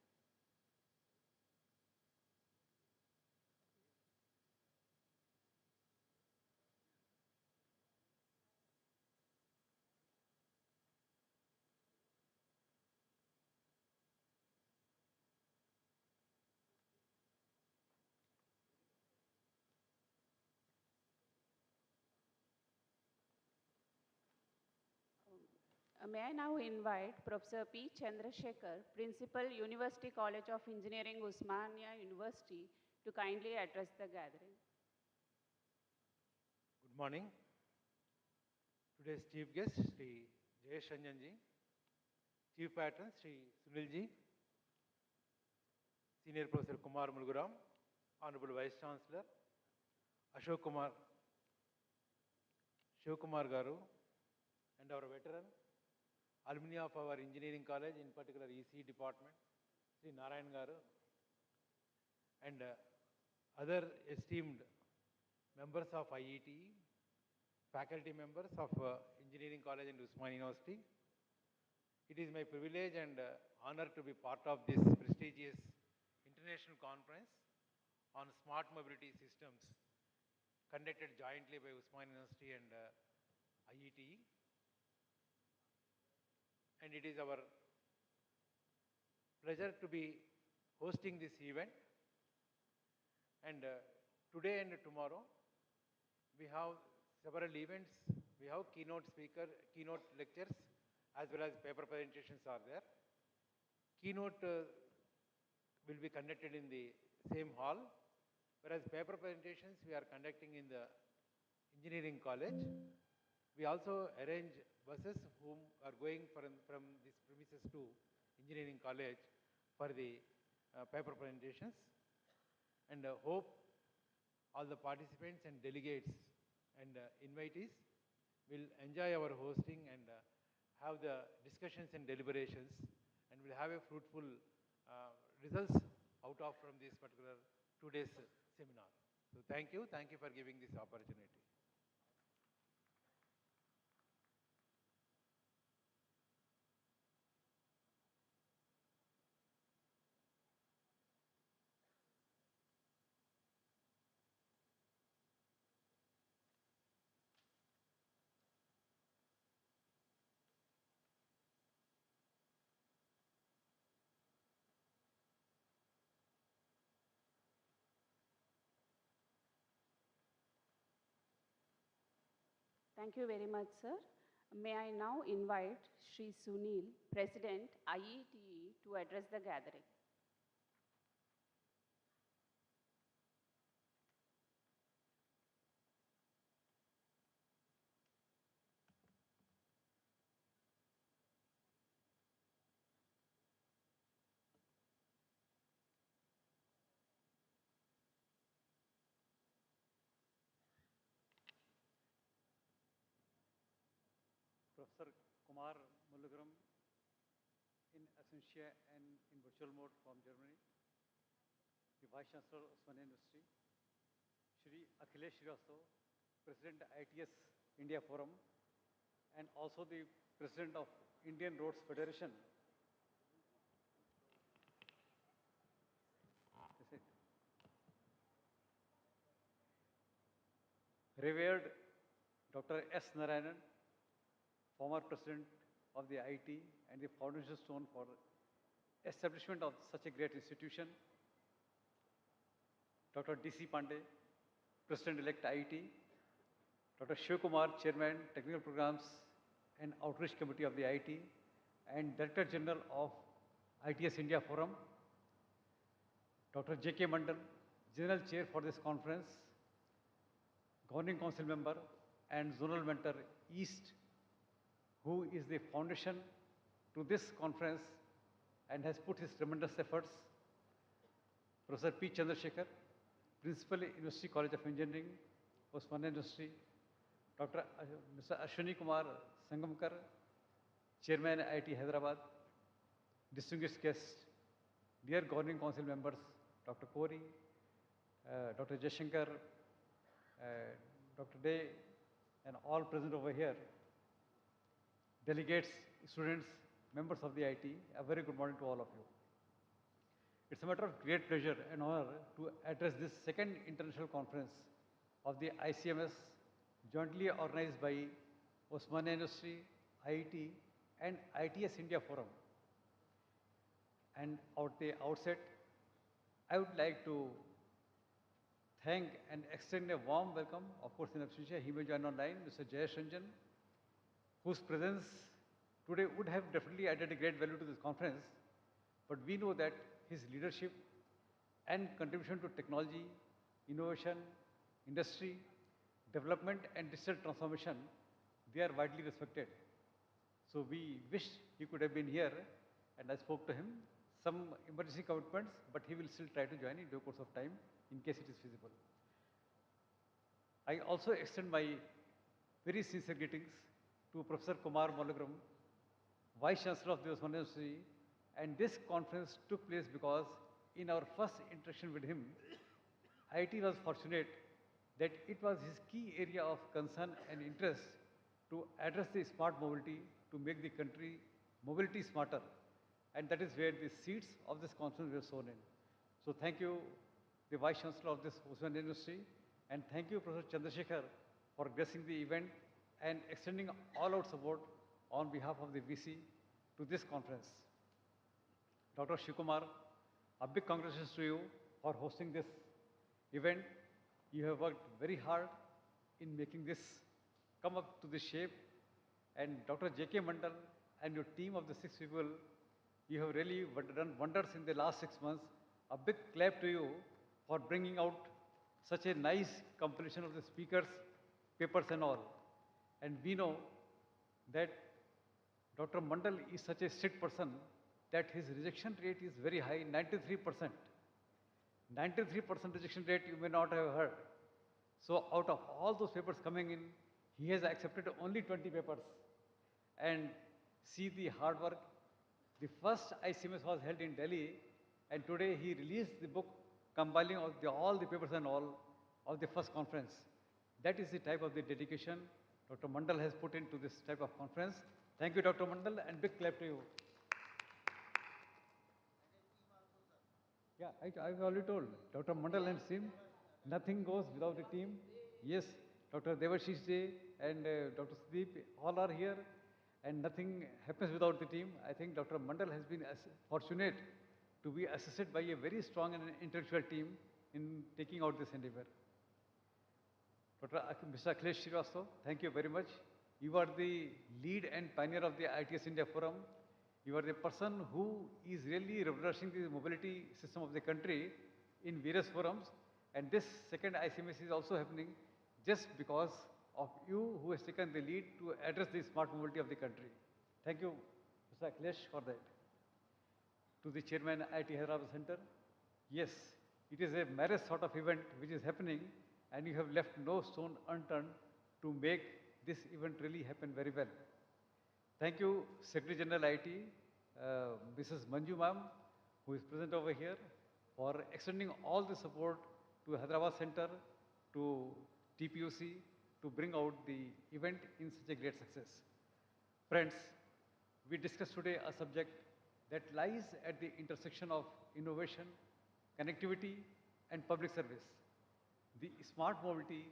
Speaker 8: May I now invite Professor P. Chandrasekhar, Principal, University College of Engineering, Osmania University, to kindly address the gathering.
Speaker 11: Good morning. Today's chief guest, Sri Jayesh Ranjan ji, Chief Patron, Sri Sunil ji, Senior Professor Kumar Mulguram, Honorable Vice Chancellor, Ashok Kumar, Shiv Kumar Garu, and our veteran, alumni of our engineering college, in particular EC department, Sri Narayan Garu, and other esteemed members of IETE, faculty members of engineering college and Osmania University. It is my privilege and honor to be part of this prestigious international conference on smart mobility systems conducted jointly by Osmania University and IETE. And it is our pleasure to be hosting this event. And today and tomorrow, we have several events. We have keynote lectures, as well as paper presentations are there. Keynote will be conducted in the same hall, whereas paper presentations we are conducting in the engineering college. We also arrange buses whom are going from these premises to engineering college for the paper presentations, and hope all the participants and delegates and invitees will enjoy our hosting and have the discussions and deliberations, and will have a fruitful results out of from this particular 2 days seminar. So thank you for giving this opportunity.
Speaker 8: Thank you very much, sir. May I now invite Sri Sunil, President, IETE, to address the gathering.
Speaker 12: Professor Kumar Mullugaram in absentia and in virtual mode from Germany, the Vice Chancellor of Osmania University, Shri Akhilesh Srivastav, President ITS India Forum, and also the President of Indian Roads Federation. Revered Dr. S. Narayanan, former President of the IETE and the foundation stone for establishment of such a great institution. Dr. D.C. Pandey, President-elect IETE. Dr. Shiv Kumar, Chairman, Technical Programs and Outreach Committee of the IETE and Director General of ITS India Forum. Dr. J.K. Mandal, General Chair for this conference, Governing Council Member and Zonal Mentor East, who is the foundation to this conference and has put his tremendous efforts. Professor P. Chandrasekhar, Principal, University College of Engineering, Osmania University. Dr. Mr. Ashwini Kumar Sangamkar, Chairman IIT Hyderabad. Distinguished guests, dear Governing Council members, Dr. Kori, Dr. Jaishankar, Dr. Day, and all present over here. Delegates, students, members of the IIT, a very good morning to all of you. It's a matter of great pleasure and honor to address this second international conference of the ICMS, jointly organized by Osmania University, IIT, and ITS India Forum. And at the outset, I would like to thank and extend a warm welcome, of course, in absentia, he may join online, Mr. Jayesh Ranjan, whose presence today would have definitely added a great value to this conference, but we know that his leadership and contribution to technology, innovation, industry, development and digital transformation, they are widely respected. So we wish he could have been here, and I spoke to him. Some emergency commitments, but he will still try to join in due course of time in case it is feasible. I also extend my very sincere greetings to Professor Kumar Mullugaram, Vice Chancellor of the Osmania University, and this conference took place because in our first interaction with him, IIT was fortunate that it was his key area of concern and interest to address the smart mobility, to make the country mobility smarter. And that is where the seeds of this conference were sown in. So thank you, the Vice Chancellor of this Osmania University, and thank you, Professor Chandrasekhar, for gracing the event and extending all-out support on behalf of the VC to this conference. Dr. Shikumar, a big congratulations to you for hosting this event. You have worked very hard in making this come up to this shape. And Dr. J.K. Mandal and your team of the 6 people, you have really done wonders in the last 6 months. A big clap to you for bringing out such a nice compilation of the speakers, papers and all. And we know that Dr. Mandal is such a strict person that his rejection rate is very high, 93%. 93% rejection rate you may not have heard. So out of all those papers coming in, he has accepted only 20 papers. And see the hard work. The first ICMS was held in Delhi, and today he released the book compiling all the papers and all of the first conference. That is the type of the dedication Dr. Mandal has put into this type of conference. Thank you, Dr. Mandal, and big clap to you. Yeah, I've already told Dr. Mandal and team, nothing goes without the team. Yes, Dr. Devashish Ji and Dr. Sudeep, all are here, and nothing happens without the team. I think Dr. Mandal has been fortunate to be assisted by a very strong and intellectual team in taking out this endeavor. Mr. Akhilesh Srivastava, thank you very much. You are the lead and pioneer of the ITS India Forum. You are the person who is really revolutionizing the mobility system of the country in various forums. And this second ICMS is also happening just because of you who has taken the lead to address the smart mobility of the country. Thank you, Mr. Akhilesh, for that. To the chairman, IIT Hyderabad Center, yes, it is a marriage sort of event which is happening, and you have left no stone unturned to make this event really happen very well. Thank you, Secretary General IT, Mrs. Manju ma'am, who is present over here, for extending all the support to Hyderabad Center, to TPUC, to bring out the event in such a great success. Friends, we discussed today a subject that lies at the intersection of innovation, connectivity, and public service. The smart mobility,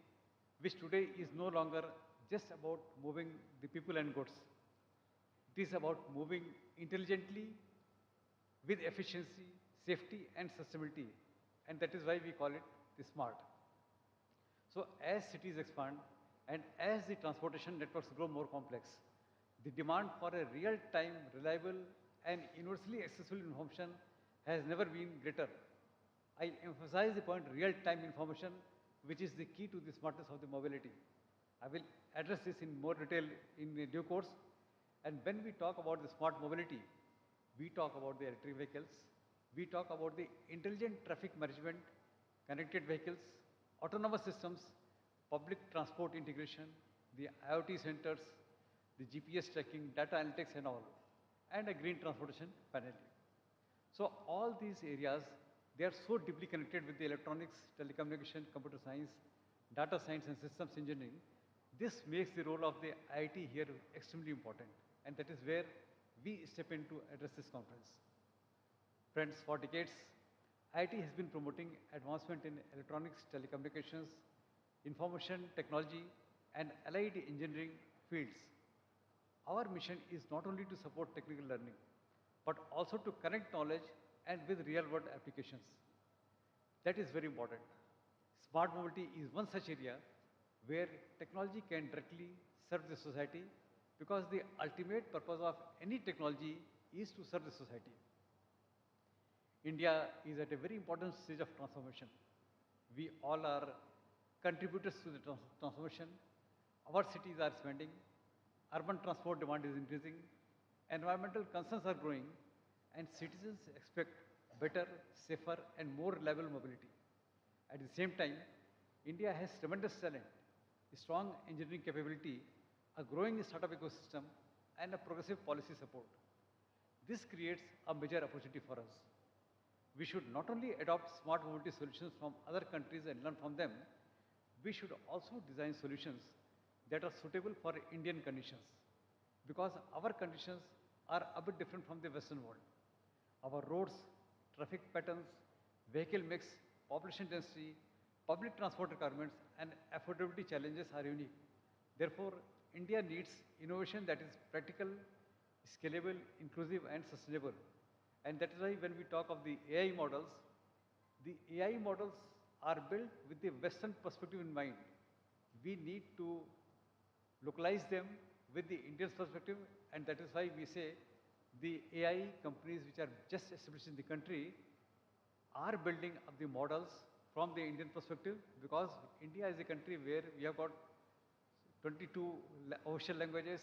Speaker 12: which today is no longer just about moving the people and goods. It is about moving intelligently with efficiency, safety, and sustainability. And that is why we call it the smart. So as cities expand and as the transportation networks grow more complex, the demand for a real-time, reliable, and universally accessible information has never been greater. I emphasize the point real-time information, which is the key to the smartness of the mobility. I will address this in more detail in due course. And when we talk about the smart mobility, we talk about the electric vehicles, we talk about the intelligent traffic management, connected vehicles, autonomous systems, public transport integration, the IoT centers, the GPS tracking, data analytics and all, and a green transportation finally. So all these areas, they are so deeply connected with the electronics, telecommunication, computer science, data science and systems engineering. This makes the role of the IIT here extremely important. And that is where we step in to address this conference. Friends, for decades, IIT has been promoting advancement in electronics, telecommunications, information technology, and allied engineering fields. Our mission is not only to support technical learning, but also to connect knowledge and with real-world applications. That is very important. Smart mobility is one such area where technology can directly serve the society, because the ultimate purpose of any technology is to serve the society. India is at a very important stage of transformation. We all are contributors to the transformation. Our cities are expanding, urban transport demand is increasing, environmental concerns are growing, and citizens expect better, safer, and more reliable mobility. At the same time, India has tremendous talent, strong engineering capability, a growing startup ecosystem, and a progressive policy support. This creates a major opportunity for us. We should not only adopt smart mobility solutions from other countries and learn from them, we should also design solutions that are suitable for Indian conditions, because our conditions are a bit different from the Western world. Our roads, traffic patterns, vehicle mix, population density, public transport requirements, and affordability challenges are unique. Therefore, India needs innovation that is practical, scalable, inclusive, and sustainable. And that is why when we talk of the AI models are built with the Western perspective in mind. We need to localize them with the Indian perspective, and that is why we say the AI companies which are just established in the country are building up the models from the Indian perspective, because India is a country where we have got 22 official languages,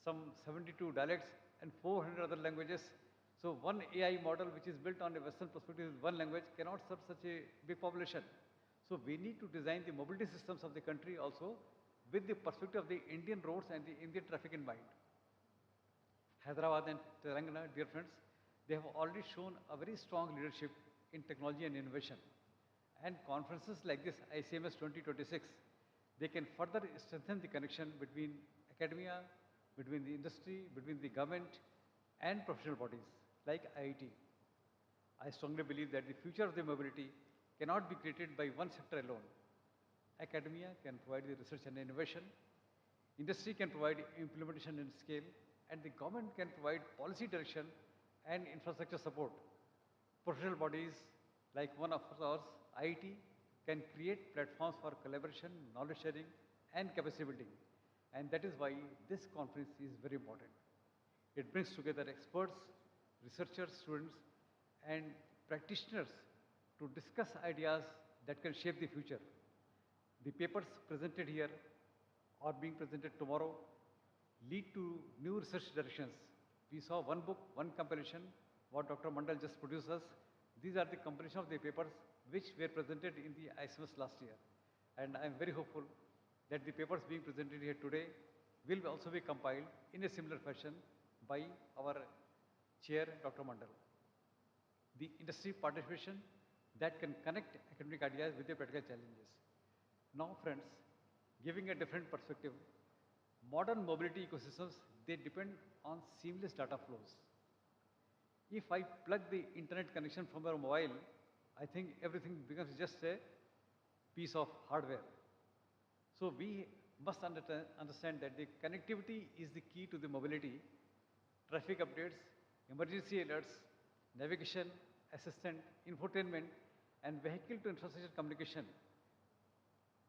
Speaker 12: some 72 dialects, and 400 other languages. So one AI model which is built on a Western perspective with one language cannot serve such a big population. So we need to design the mobility systems of the country also with the perspective of the Indian roads and the Indian traffic in mind. Hyderabad and Telangana, dear friends, they have already shown a very strong leadership in technology and innovation. And conferences like this, ICMS 2026, they can further strengthen the connection between academia, between the industry, between the government and professional bodies like IETE. I strongly believe that the future of the mobility cannot be created by one sector alone. Academia can provide the research and innovation, industry can provide implementation and scale, and the government can provide policy direction and infrastructure support. Professional bodies like one of ours, IET, can create platforms for collaboration, knowledge sharing, and capacity building. And that is why this conference is very important. It brings together experts, researchers, students, and practitioners to discuss ideas that can shape the future. The papers presented here or being presented tomorrow lead to new research directions. We saw one book, one compilation, what Dr. Mandal just produced us. These are the compilation of the papers which were presented in the ICSMS last year. And I am very hopeful that the papers being presented here today will also be compiled in a similar fashion by our chair, Dr. Mandal. The industry participation that can connect academic ideas with the practical challenges. Now, friends, giving a different perspective, modern mobility ecosystems, they depend on seamless data flows. If I plug the internet connection from our mobile, I think everything becomes just a piece of hardware. So we must understand that the connectivity is the key to the mobility, traffic updates, emergency alerts, navigation, assistant, infotainment, and vehicle to infrastructure communication.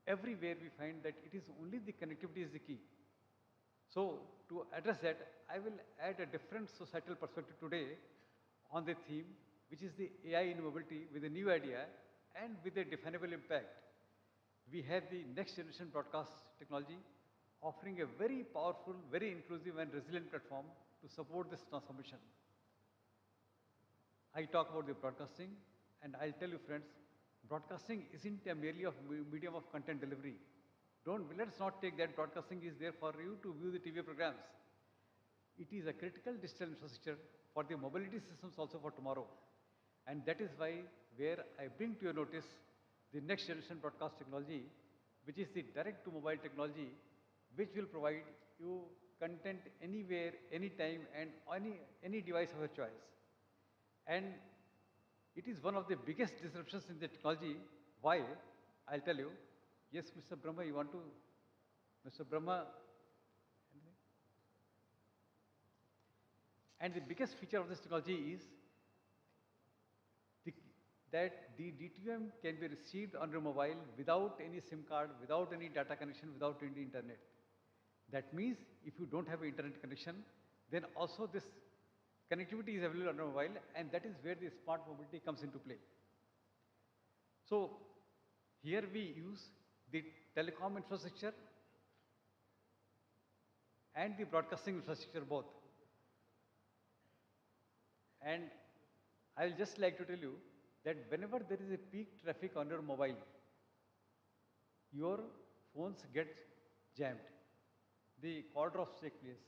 Speaker 12: Everywhere we find that it is only the connectivity is the key. So to address that, I will add a different societal perspective today on the theme, which is the AI in mobility with a new idea and with a definable impact. We have the next generation broadcast technology offering a very powerful, very inclusive and resilient platform to support this transformation. I talk about the broadcasting, and I'll tell you friends, broadcasting isn't a merely a medium of content delivery. Let's not take that broadcasting is there for you to view the TV programs. It is a critical digital infrastructure for the mobility systems also for tomorrow. And that is why where I bring to your notice the next generation broadcast technology, which is the direct to mobile technology, which will provide you content anywhere, anytime, and any device of your choice. And it is one of the biggest disruptions in the technology. Why? I'll tell you. Yes, Mr. Brahma, you want to? Mr. Brahma. And the biggest feature of this technology is that the DTM can be received on your mobile without any SIM card, without any data connection, without any internet. That means if you don't have an internet connection, then also this connectivity is available on your mobile, and that is where the smart mobility comes into play. So here we use the telecom infrastructure and the broadcasting infrastructure both. And I'll just like to tell you that whenever there is a peak traffic on your mobile, your phones get jammed. The call drops take place.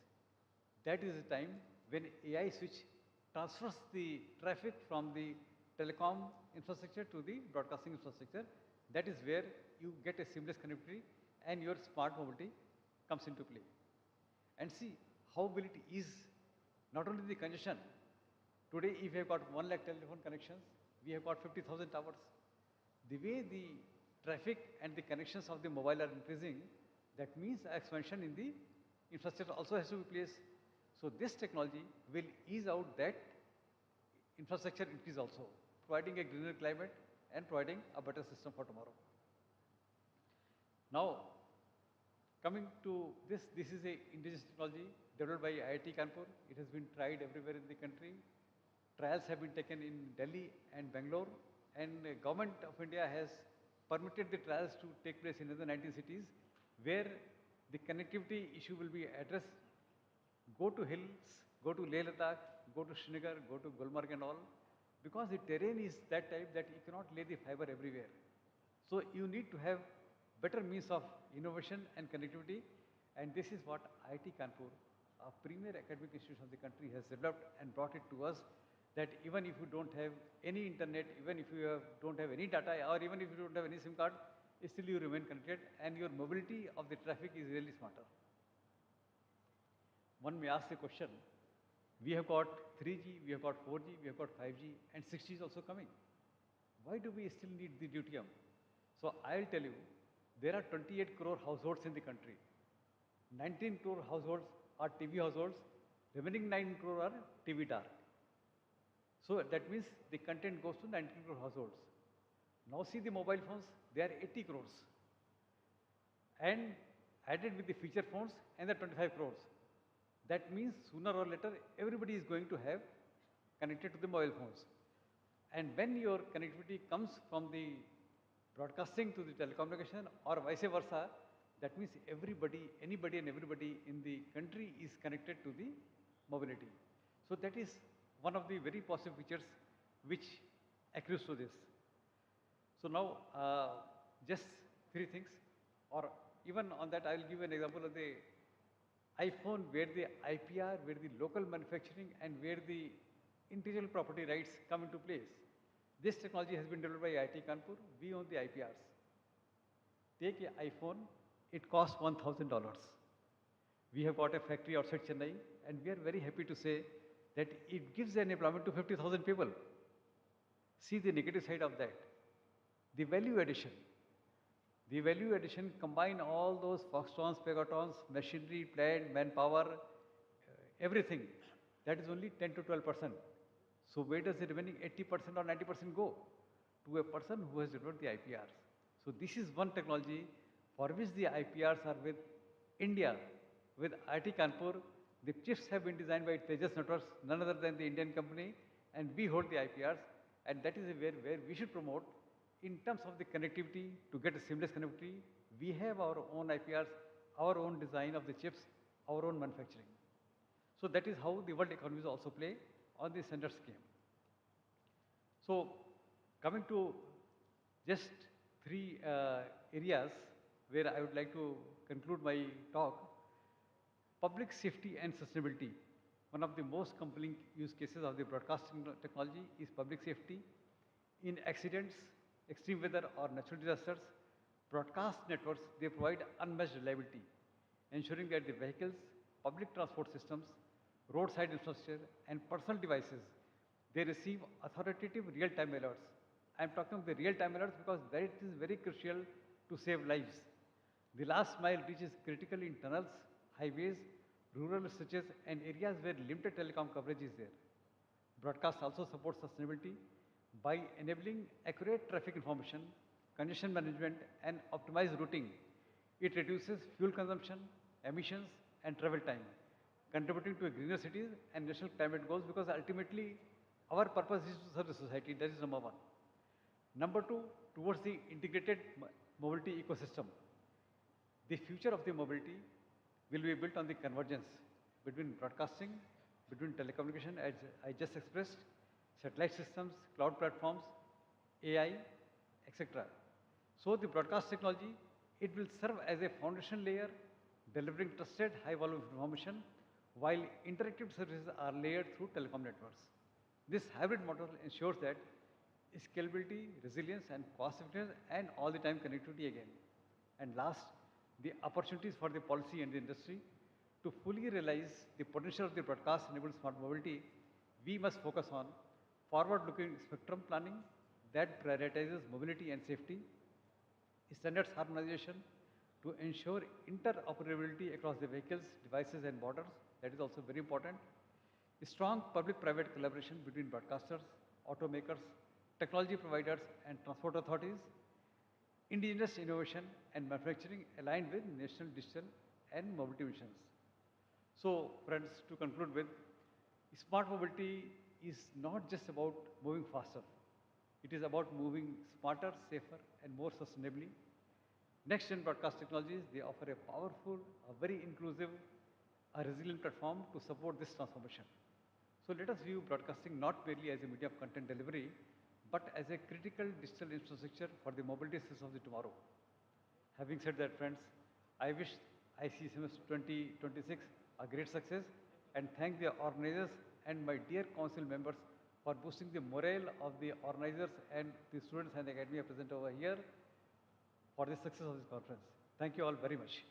Speaker 12: That is the time when AI switch transfers the traffic from the telecom infrastructure to the broadcasting infrastructure. That is where you get a seamless connectivity and your smart mobility comes into play. And see how will it ease not only the congestion. Today, if we have got 1 lakh telephone connections, we have got 50,000 towers. The way the traffic and the connections of the mobile are increasing, that means expansion in the infrastructure also has to be placed. So this technology will ease out that infrastructure increase also, providing a greener climate and providing a better system for tomorrow. Now, coming to this is a indigenous technology developed by IIT Kanpur. It has been tried everywhere in the country. Trials have been taken in Delhi and Bangalore, and the government of India has permitted the trials to take place in other 19 cities where the connectivity issue will be addressed go to hills, go to Leh Ladakh, go to Srinagar, go to Gulmarg and all, because the terrain is that type that you cannot lay the fiber everywhere. So you need to have better means of innovation and connectivity, and this is what IIT Kanpur, a premier academic institution of the country, has developed and brought it to us, that even if you don't have any internet, even if you don't have any data, or even if you don't have any SIM card, still you remain connected, and your mobility of the traffic is really smarter. One may ask the question, we have got 3G, we have got 4G, we have got 5G, and 6G is also coming. Why do we still need the deuterium? So I'll tell you, there are 28 crore households in the country. 19 crore households are TV households, remaining 9 crore are TV dark. So that means the content goes to 19 crore households. Now see the mobile phones, they are 80 crores. And added with the feature phones, another 25 crores. That means sooner or later, everybody is going to have connected to the mobile phones. And when your connectivity comes from the broadcasting to the telecommunication or vice versa, that means everybody, anybody and everybody in the country is connected to the mobility. So that is one of the very positive features which accrues to this. So now, just three things, or even on that, I will give an example of the iPhone, where the IPR, where the local manufacturing, and where the intellectual property rights come into place. This technology has been developed by IIT Kanpur. We own the IPRs. Take an iPhone, it costs $1,000. We have got a factory outside Chennai, and we are very happy to say that it gives an employment to 50,000 people. See the negative side of that. The value addition. The value addition combine all those foxtrons, pegatons, machinery, plant, manpower, everything. That is only 10 to 12%. So where does the remaining 80% or 90% go? To a person who has developed the IPRs. So this is one technology for which the IPRs are with India, with IIT Kanpur. The chips have been designed by Tejas Networks, none other than the Indian company, and we hold the IPRs, and that is where we should promote. In terms of the connectivity, to get a seamless connectivity, we have our own IPRs, our own design of the chips, our own manufacturing. So that is how the world economies also play on the standard scheme. So coming to just three areas where I would like to conclude my talk. Public safety and sustainability. One of the most compelling use cases of the broadcasting technology is public safety. In accidents, extreme weather or natural disasters, broadcast networks, they provide unmatched reliability, ensuring that the vehicles, public transport systems, roadside infrastructure, and personal devices, they receive authoritative real-time alerts. I am talking of the real-time alerts because that is very crucial to save lives. The last mile reach is critical in tunnels, highways, rural stretches, and areas where limited telecom coverage is there. Broadcast also supports sustainability by enabling accurate traffic information, congestion management, and optimized routing. It reduces fuel consumption, emissions, and travel time, contributing to a greener cities and national climate goals, because ultimately our purpose is to serve the society. That is number one. Number two, towards the integrated mobility ecosystem. The future of the mobility will be built on the convergence between broadcasting, between telecommunication, as I just expressed, satellite systems, cloud platforms, AI, etc. So the broadcast technology, it will serve as a foundation layer, delivering trusted high volume information, while interactive services are layered through telecom networks. This hybrid model ensures that scalability, resilience, and cost effectiveness, and all the time connectivity again. And last, the opportunities for the policy and the industry. To fully realize the potential of the broadcast-enabled smart mobility, we must focus on forward-looking spectrum planning that prioritizes mobility and safety, standards harmonization to ensure interoperability across the vehicles, devices, and borders. That is also very important. Strong public-private collaboration between broadcasters, automakers, technology providers, and transport authorities. Indigenous innovation and manufacturing aligned with national digital and mobility missions. So, friends, to conclude with, smart mobility is not just about moving faster. It is about moving smarter, safer, and more sustainably. Next-gen broadcast technologies, they offer a powerful, a very inclusive, a resilient platform to support this transformation. So let us view broadcasting not merely as a medium of content delivery, but as a critical digital infrastructure for the mobility systems of the tomorrow. Having said that, friends, I wish ICSMS 2026 a great success and thank the organizers and my dear council members for boosting the morale of the organizers and the students and the academy present over here for the success of this conference. Thank you all very much.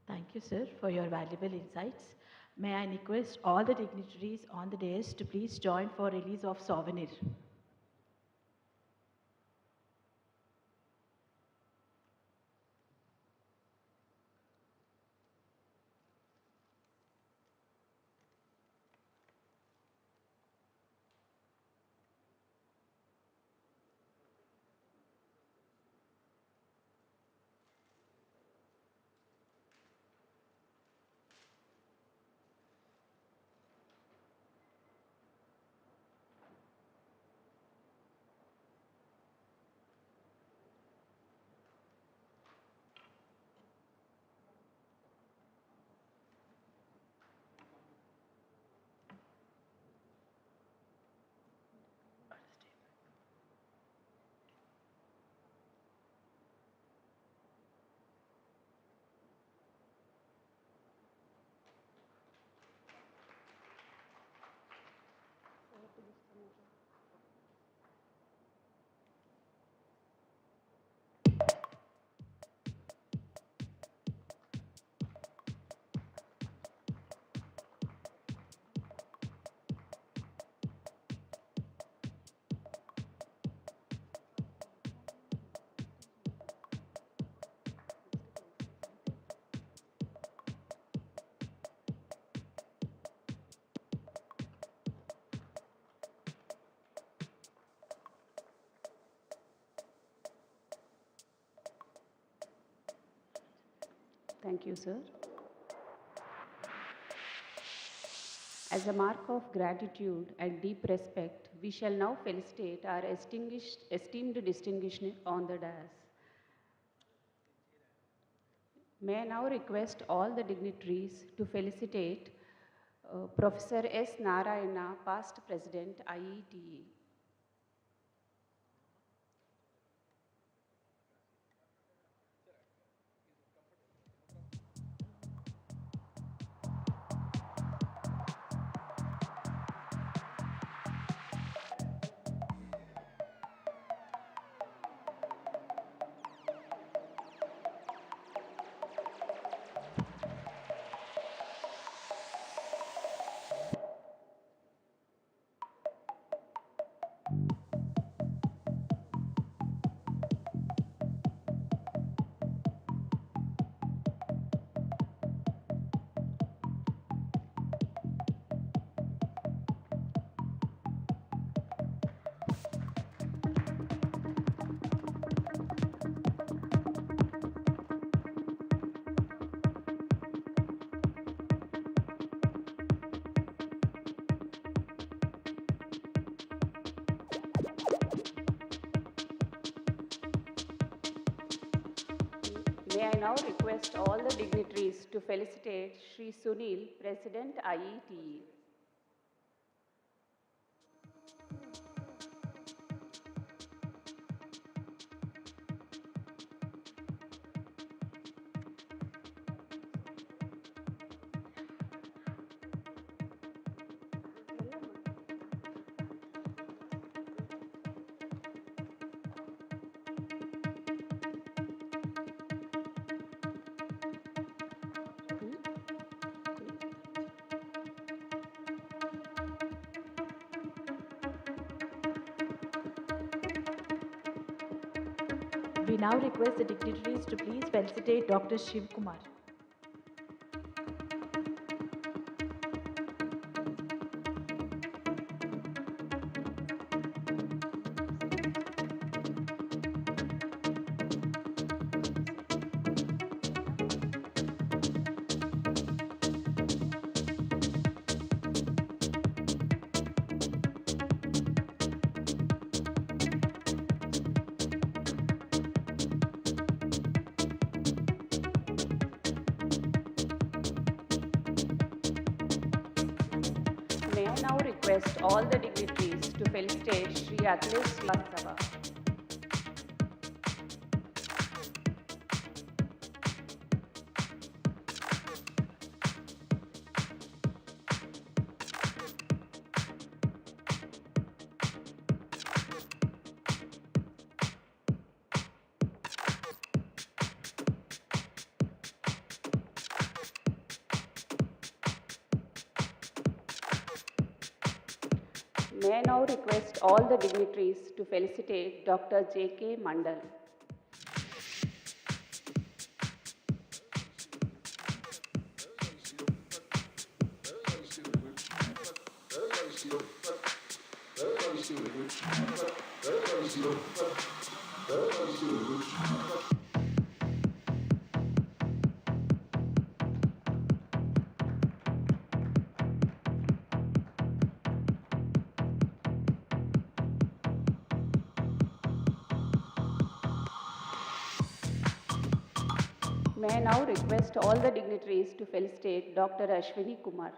Speaker 5: Thank you, sir, for your valuable insights. May I request all the dignitaries on the dais to please join for release of souvenir.
Speaker 8: Thank you, sir. As a mark of gratitude and deep respect, we shall now felicitate our esteemed distinguished on the dais. May I now request all the dignitaries to felicitate Professor S. Narayana, past President, IETE. May I now request all the dignitaries to felicitate Sri Sunil, President, IETE.
Speaker 5: We now request the dignitaries to please felicitate Dr. Shiv Kumar.
Speaker 8: now request all the dignitaries to felicitate Shri Akhilesh Srivastava. May I now request all the dignitaries to felicitate Dr. J.K. Mandal. May I now request all the dignitaries to felicitate Dr. Ashwini Kumar.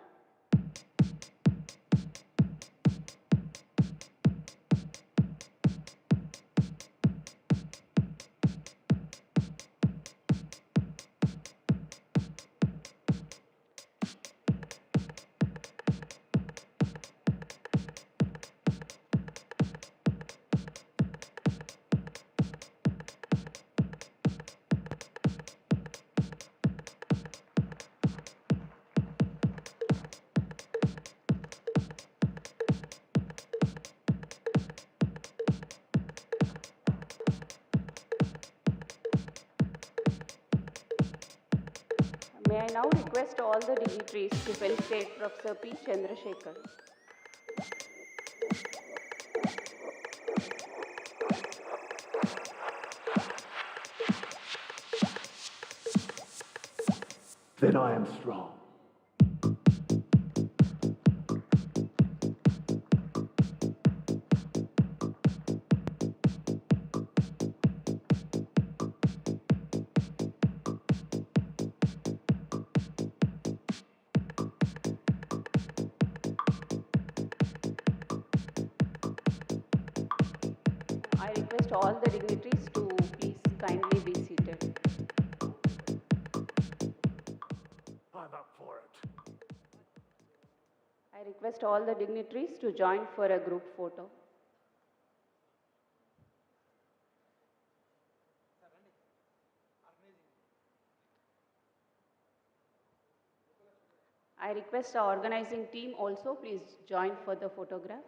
Speaker 8: May I now request all the dignitaries to felicitate Professor P. Chandrasekhar.
Speaker 13: Then I am strong.
Speaker 8: I request all the dignitaries to please kindly be seated.
Speaker 13: I'm up for it.
Speaker 8: I request all the dignitaries to join for a group photo. I request our organizing team also please join for the photograph.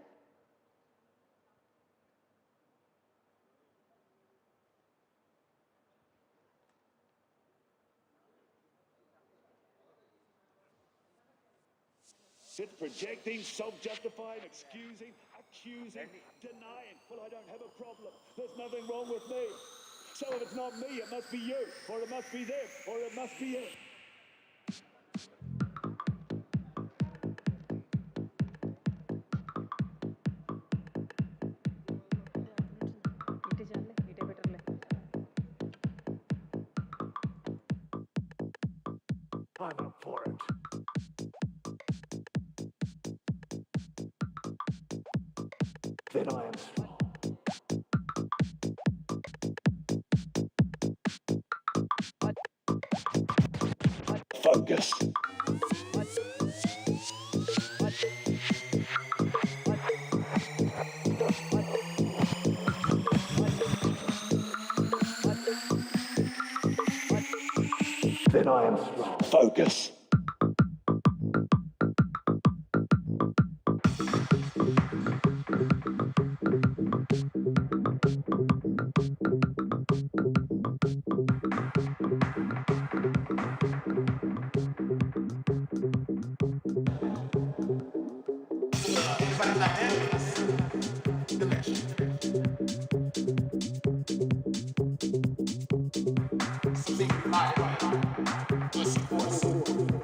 Speaker 14: It's projecting, self-justifying, excusing, accusing, denying. Well, I don't have a problem. There's nothing wrong with me. So if it's not me, it must be you, or it must be them, or it must be it.
Speaker 13: I'm up for it. Then I am strong.
Speaker 14: Focus.
Speaker 13: Then I am strong.
Speaker 14: Focus.
Speaker 13: Speak my way. This force.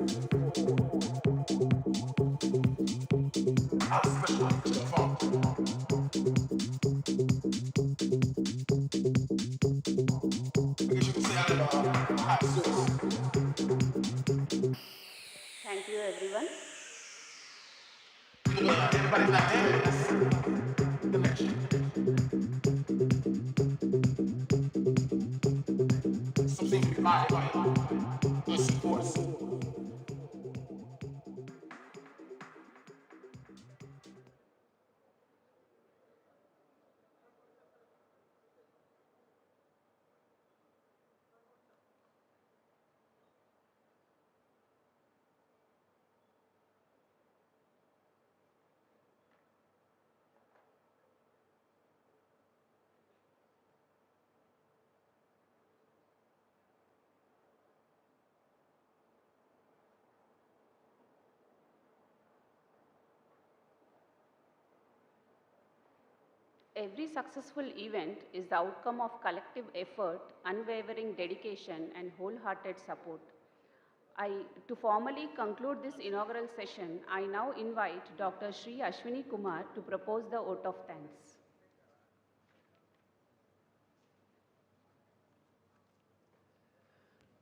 Speaker 13: inspired us force.
Speaker 8: Every successful event is the outcome of collective effort, unwavering dedication, and wholehearted support. To formally conclude this inaugural session, I now invite Dr. Sri Ashwini Kumar to propose the vote of thanks.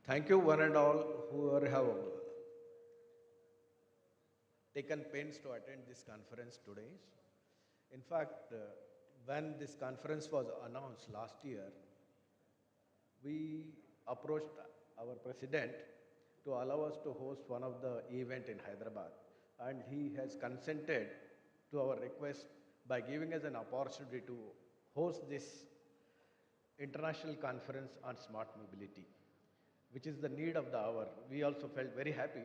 Speaker 4: Thank you one and all who have taken pains to attend this conference today. In fact, when this conference was announced last year, we approached our president to allow us to host one of the event in Hyderabad, and he has consented to our request by giving us an opportunity to host this international conference on smart mobility, which is the need of the hour. We also felt very happy.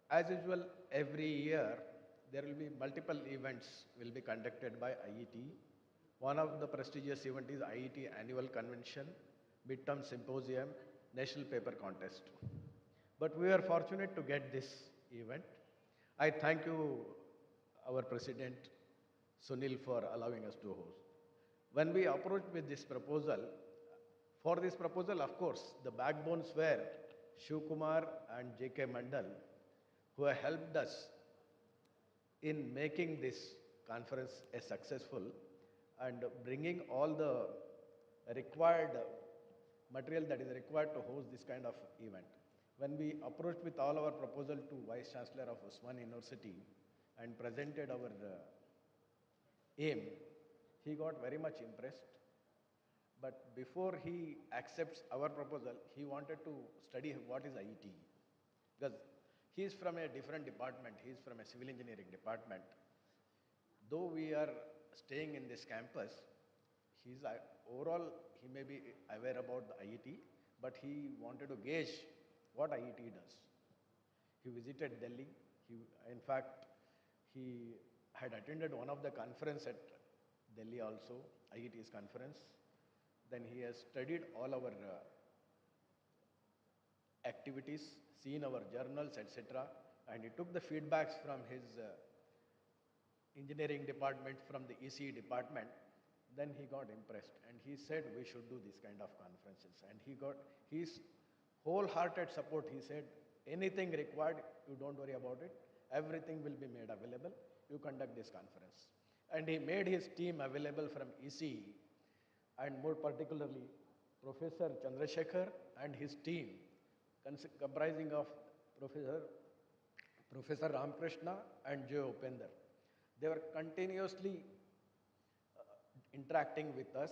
Speaker 4: As usual, every year there will be multiple events will be conducted by IETE. One of the prestigious event is IETE Annual Convention, Midterm Symposium, National Paper Contest. But we are fortunate to get this event. I thank you, our President Sunil, for allowing us to host. When we approached with this proposal, for this proposal, of course, the backbones were Shiv Kumar and J.K. Mandal, who have helped us in making this conference a successful and bringing all the required material that is required to host this kind of event. When we approached with all our proposal to Vice Chancellor of Osmania University and presented our aim, he got very much impressed. But before he accepts our proposal, he wanted to study what is IETE. Because he is from a different department, he is from a civil engineering department. Though we are staying in this campus, overall, he may be aware about the IETE, but he wanted to gauge what IETE does. He visited Delhi. In fact, he had attended one of the conference at Delhi also, IETE's conference. Then he has studied all our activities, seen our journals, etc. And he took the feedbacks from his engineering department, from the ECE department. Then he got impressed and he said we should do this kind of conferences. And he got his wholehearted support. He said, anything required, you don't worry about it. Everything will be made available. You conduct this conference. And he made his team available from ECE, and more particularly Professor Chandrasekhar and his team, comprising of Professor Ramkrishna and J. Upender. They were continuously interacting with us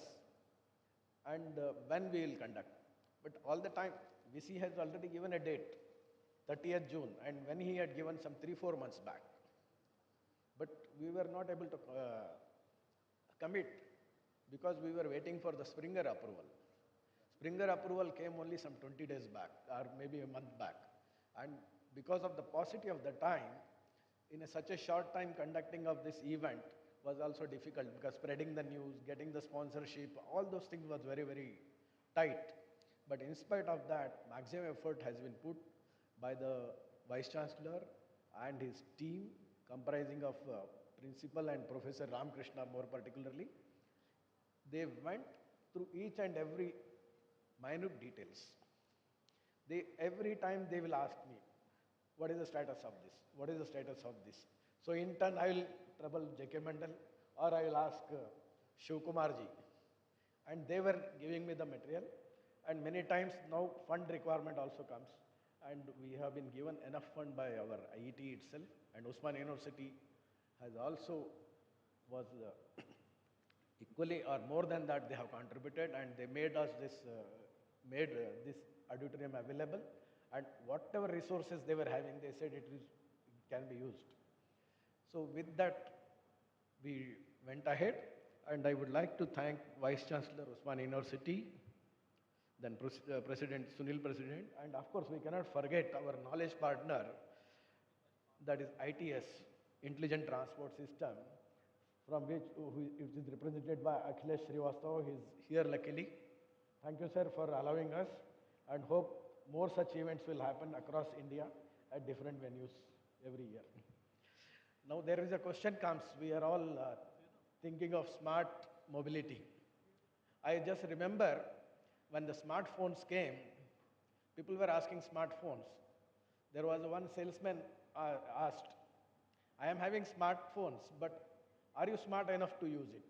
Speaker 4: and when we will conduct. But all the time, VC has already given a date, 30th June, and when he had given some 3-4 months back. But we were not able to commit because we were waiting for the Springer approval. Springer approval came only some 20 days back or maybe a month back. And because of the paucity of the time, in such a short time conducting of this event was also difficult because spreading the news, getting the sponsorship, all those things was very, very tight. But in spite of that, maximum effort has been put by the Vice Chancellor and his team comprising of Principal and Professor Ramkrishna more particularly. They went through each and every minute details. Every time they will ask me, what is the status of this? What is the status of this? So in turn, I will trouble J.K. Mandal or I will ask Shiv Kumar ji. And they were giving me the material. And many times now fund requirement also comes. And we have been given enough fund by our IETE itself. And Osmania University has also was equally or more than that they have contributed, and they made us this auditorium available, and whatever resources they were having, they said it can be used. So with that, we went ahead, and I would like to thank Vice Chancellor Osmania University, then President Sunil President, and of course we cannot forget our knowledge partner, that is ITS, Intelligent Transport System, from which it is represented by Akhilesh Srivastava. He is here luckily. Thank you, sir, for allowing us, and hope more such events will happen across India at different venues every year. Now there is a question comes, we are all thinking of smart mobility. I just remember when the smartphones came, people were asking smartphones. There was one salesman asked, I am having smartphones, but are you smart enough to use it?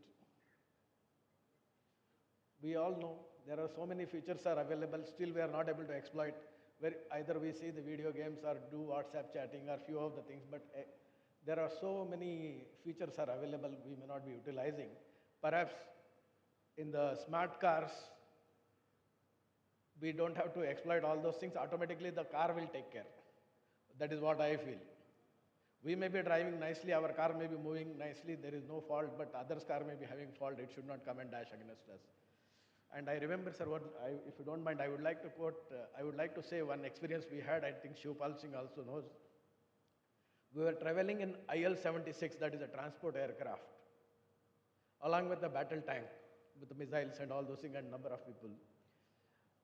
Speaker 4: We all know there are so many features are available, still we are not able to exploit, where either we see the video games or do WhatsApp chatting or few of the things, but there are so many features are available we may not be utilizing. Perhaps in the smart cars, we don't have to exploit all those things, automatically the car will take care. That is what I feel. We may be driving nicely, our car may be moving nicely, there is no fault, but others' car may be having fault, it should not come and dash against us. And I remember, sir, if you don't mind, I would like to quote, I would like to say one experience we had, I think Shivpal Singh also knows. We were traveling in IL-76, that is a transport aircraft, along with the battle tank, with the missiles and all those things and number of people.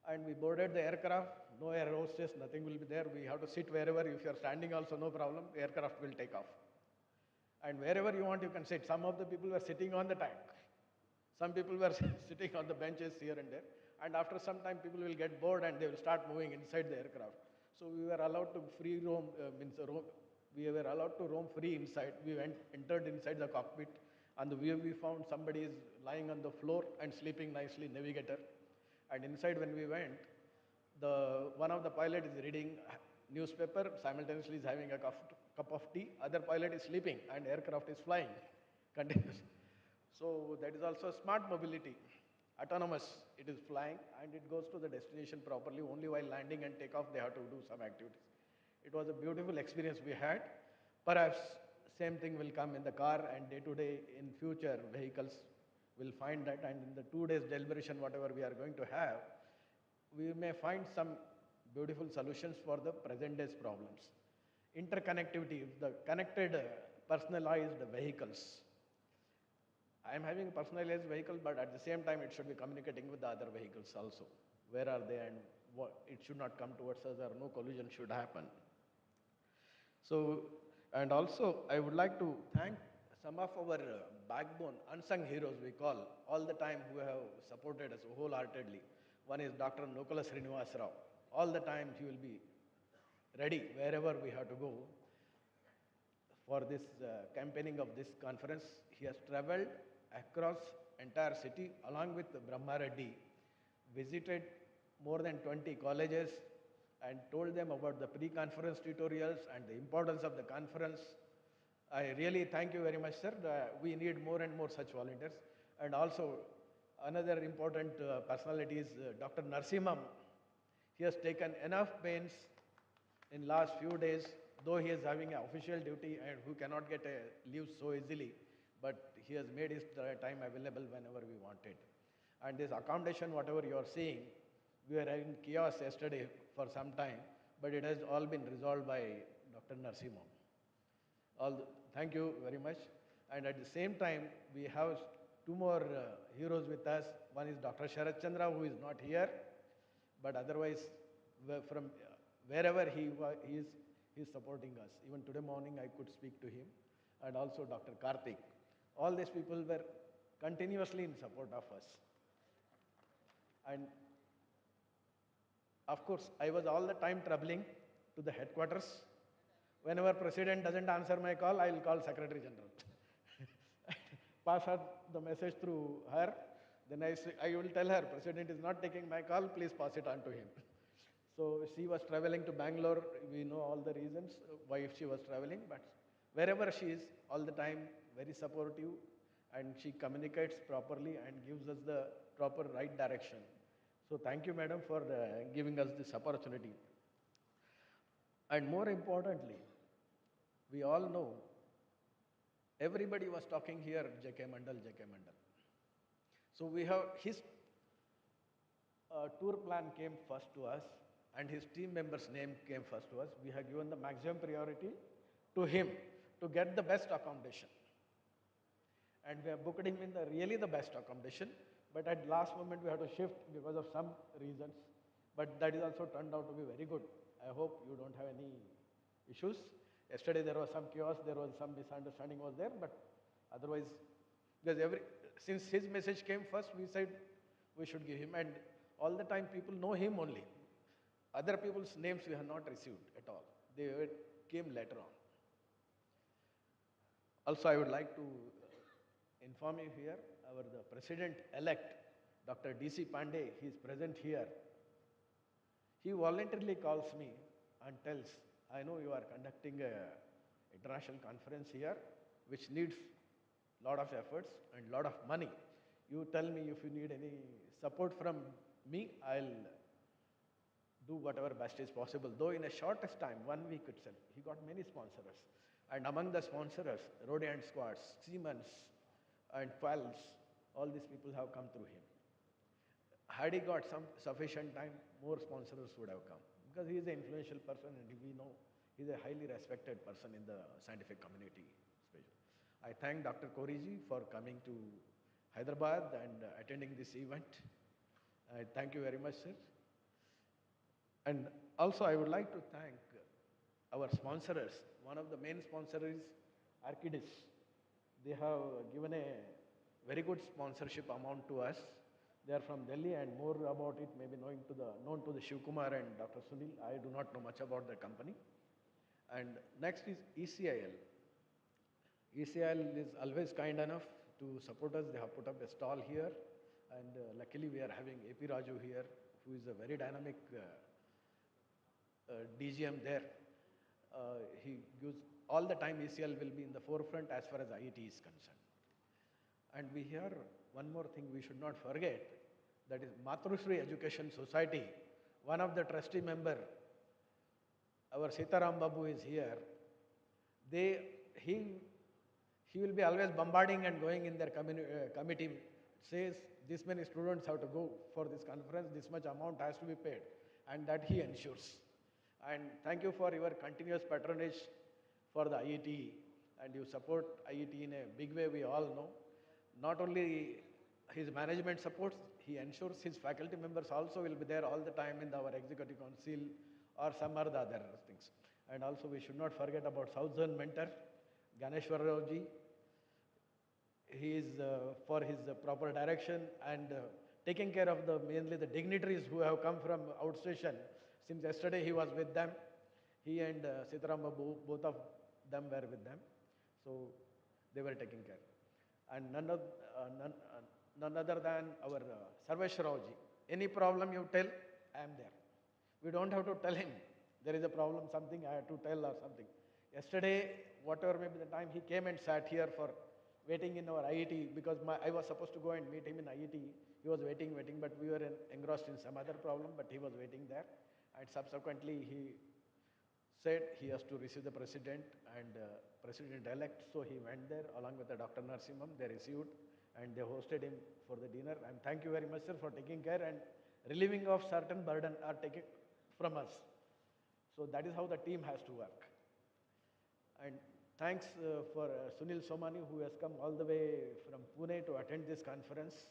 Speaker 4: And we boarded the aircraft, no air hostess, nothing will be there. We have to sit wherever. If you are standing also, no problem, the aircraft will take off. And wherever you want, you can sit. Some of the people were sitting on the tank. Some people were sitting on the benches here and there. And after some time, people will get bored and they will start moving inside the aircraft. So we were allowed to free roam, we were allowed to roam free inside. We entered inside the cockpit. On the view, we found somebody is lying on the floor and sleeping nicely, navigator. And inside when we went, one of the pilot is reading newspaper, simultaneously is having a cup of tea, other pilot is sleeping and aircraft is flying continuously. So that is also smart mobility, autonomous, it is flying and it goes to the destination properly, only while landing and takeoff they have to do some activities. It was a beautiful experience we had. Perhaps same thing will come in the car and day to day in future vehicles will find that, and in the 2 days deliberation, whatever we are going to have, we may find some beautiful solutions for the present day's problems. Interconnectivity, the connected personalized vehicles. I am having a personalized vehicle, but at the same time, it should be communicating with the other vehicles also. Where are they and it should not come towards us or no collision should happen. So, and also I would like to thank some of our backbone, unsung heroes we call, all the time who have supported us wholeheartedly. One is Dr. Nukula Srinivas Rao. All the time he will be ready wherever we have to go for this campaigning of this conference. He has traveled across entire city along with Brahma Reddy, visited more than 20 colleges and told them about the pre-conference tutorials and the importance of the conference. I really thank you very much, sir. We need more and more such volunteers. And also, another important personality is Dr. Narsimham. He has taken enough pains in last few days, though he is having an official duty and who cannot get a leave so easily, but he has made his time available whenever we wanted. And this accommodation, whatever you are seeing, we were having chaos yesterday for some time, but it has all been resolved by Dr. Narsimham. Thank you very much. And at the same time, we have two more heroes with us. One is Dr. Sharat Chandra, who is not here, but otherwise, from wherever he is supporting us. Even today morning, I could speak to him, and also Dr. Karthik. All these people were continuously in support of us. And of course, I was all the time troubling to the headquarters. Whenever President doesn't answer my call, I will call Secretary General. Pass her the message through her. Then I will tell her, President is not taking my call, please pass it on to him. So she was traveling to Bangalore. We know all the reasons why she was traveling, but wherever she is, all the time, very supportive, and she communicates properly and gives us the proper right direction. So thank you, madam, for giving us this opportunity. And more importantly, we all know everybody was talking here, JK Mandal, JK Mandal. So we have his tour plan came first to us, and his team members' name came first to us. We have given the maximum priority to him to get the best accommodation. And we have booked him in the really the best accommodation, but at last moment we have to shift because of some reasons. But that is also turned out to be very good. I hope you don't have any issues. Yesterday there was some chaos, there was some misunderstanding was there, but otherwise, because since his message came first, we said we should give him, and all the time people know him only. Other people's names we have not received at all. They came later on. Also, I would like to inform you here, the President-elect, Dr. D.C. Pandey, he is present here. He voluntarily calls me and tells, I know you are conducting an international conference here, which needs lot of efforts and lot of money. You tell me if you need any support from me, I'll do whatever best is possible. Though in a shortest time, 1 week itself, he got many sponsors. And among the sponsors, Rodiant Squads, Siemens, and Pals, all these people have come through him. Had he got some sufficient time, more sponsors would have come. Because he is an influential person, and we know he is a highly respected person in the scientific community. I thank Dr. Koriji for coming to Hyderabad and attending this event. I thank you very much, sir. And also I would like to thank our sponsors. One of the main sponsors is Archidis. They have given a very good sponsorship amount to us. They are from Delhi, and more about it may be known to the Shiv Kumar and Dr. Sunil. I do not know much about the company. And next is ECIL. ECIL is always kind enough to support us. They have put up a stall here, and luckily we are having AP Raju here, who is a very dynamic DGM there. He gives all the time. ECIL will be in the forefront as far as IETE is concerned. And we hear one more thing we should not forget, that is Matrusri Education Society. One of the trustee member, our Sitaram Babu, is here. He will be always bombarding and going in their committee, says this many students have to go for this conference, this much amount has to be paid, and that he ensures. And thank you for your continuous patronage for the IETE, and you support IETE in a big way, we all know. Not only his management supports, he ensures his faculty members also will be there all the time in our executive council or some other things. And also we should not forget about South Zone mentor, Ganeshwar Rao ji. He is for his proper direction and taking care of mainly the dignitaries who have come from outstation. Since yesterday he was with them. He and Sitaram Babu, both of them were with them. So they were taking care. And none other than our Sarvesh Rao ji. Any problem you tell, I am there. We don't have to tell him there is a problem, something I have to tell or something. Yesterday, whatever may be the time, he came and sat here for waiting in our IETE, because I was supposed to go and meet him in IETE. He was waiting, but we were engrossed in some other problem, but he was waiting there. And subsequently, he said he has to receive the president and president-elect. So he went there along with the Dr. Narsimham. They received and they hosted him for the dinner. And thank you very much, sir, for taking care and relieving of certain burden are taken from us. So that is how the team has to work. And thanks for Sunil Somani, who has come all the way from Pune to attend this conference.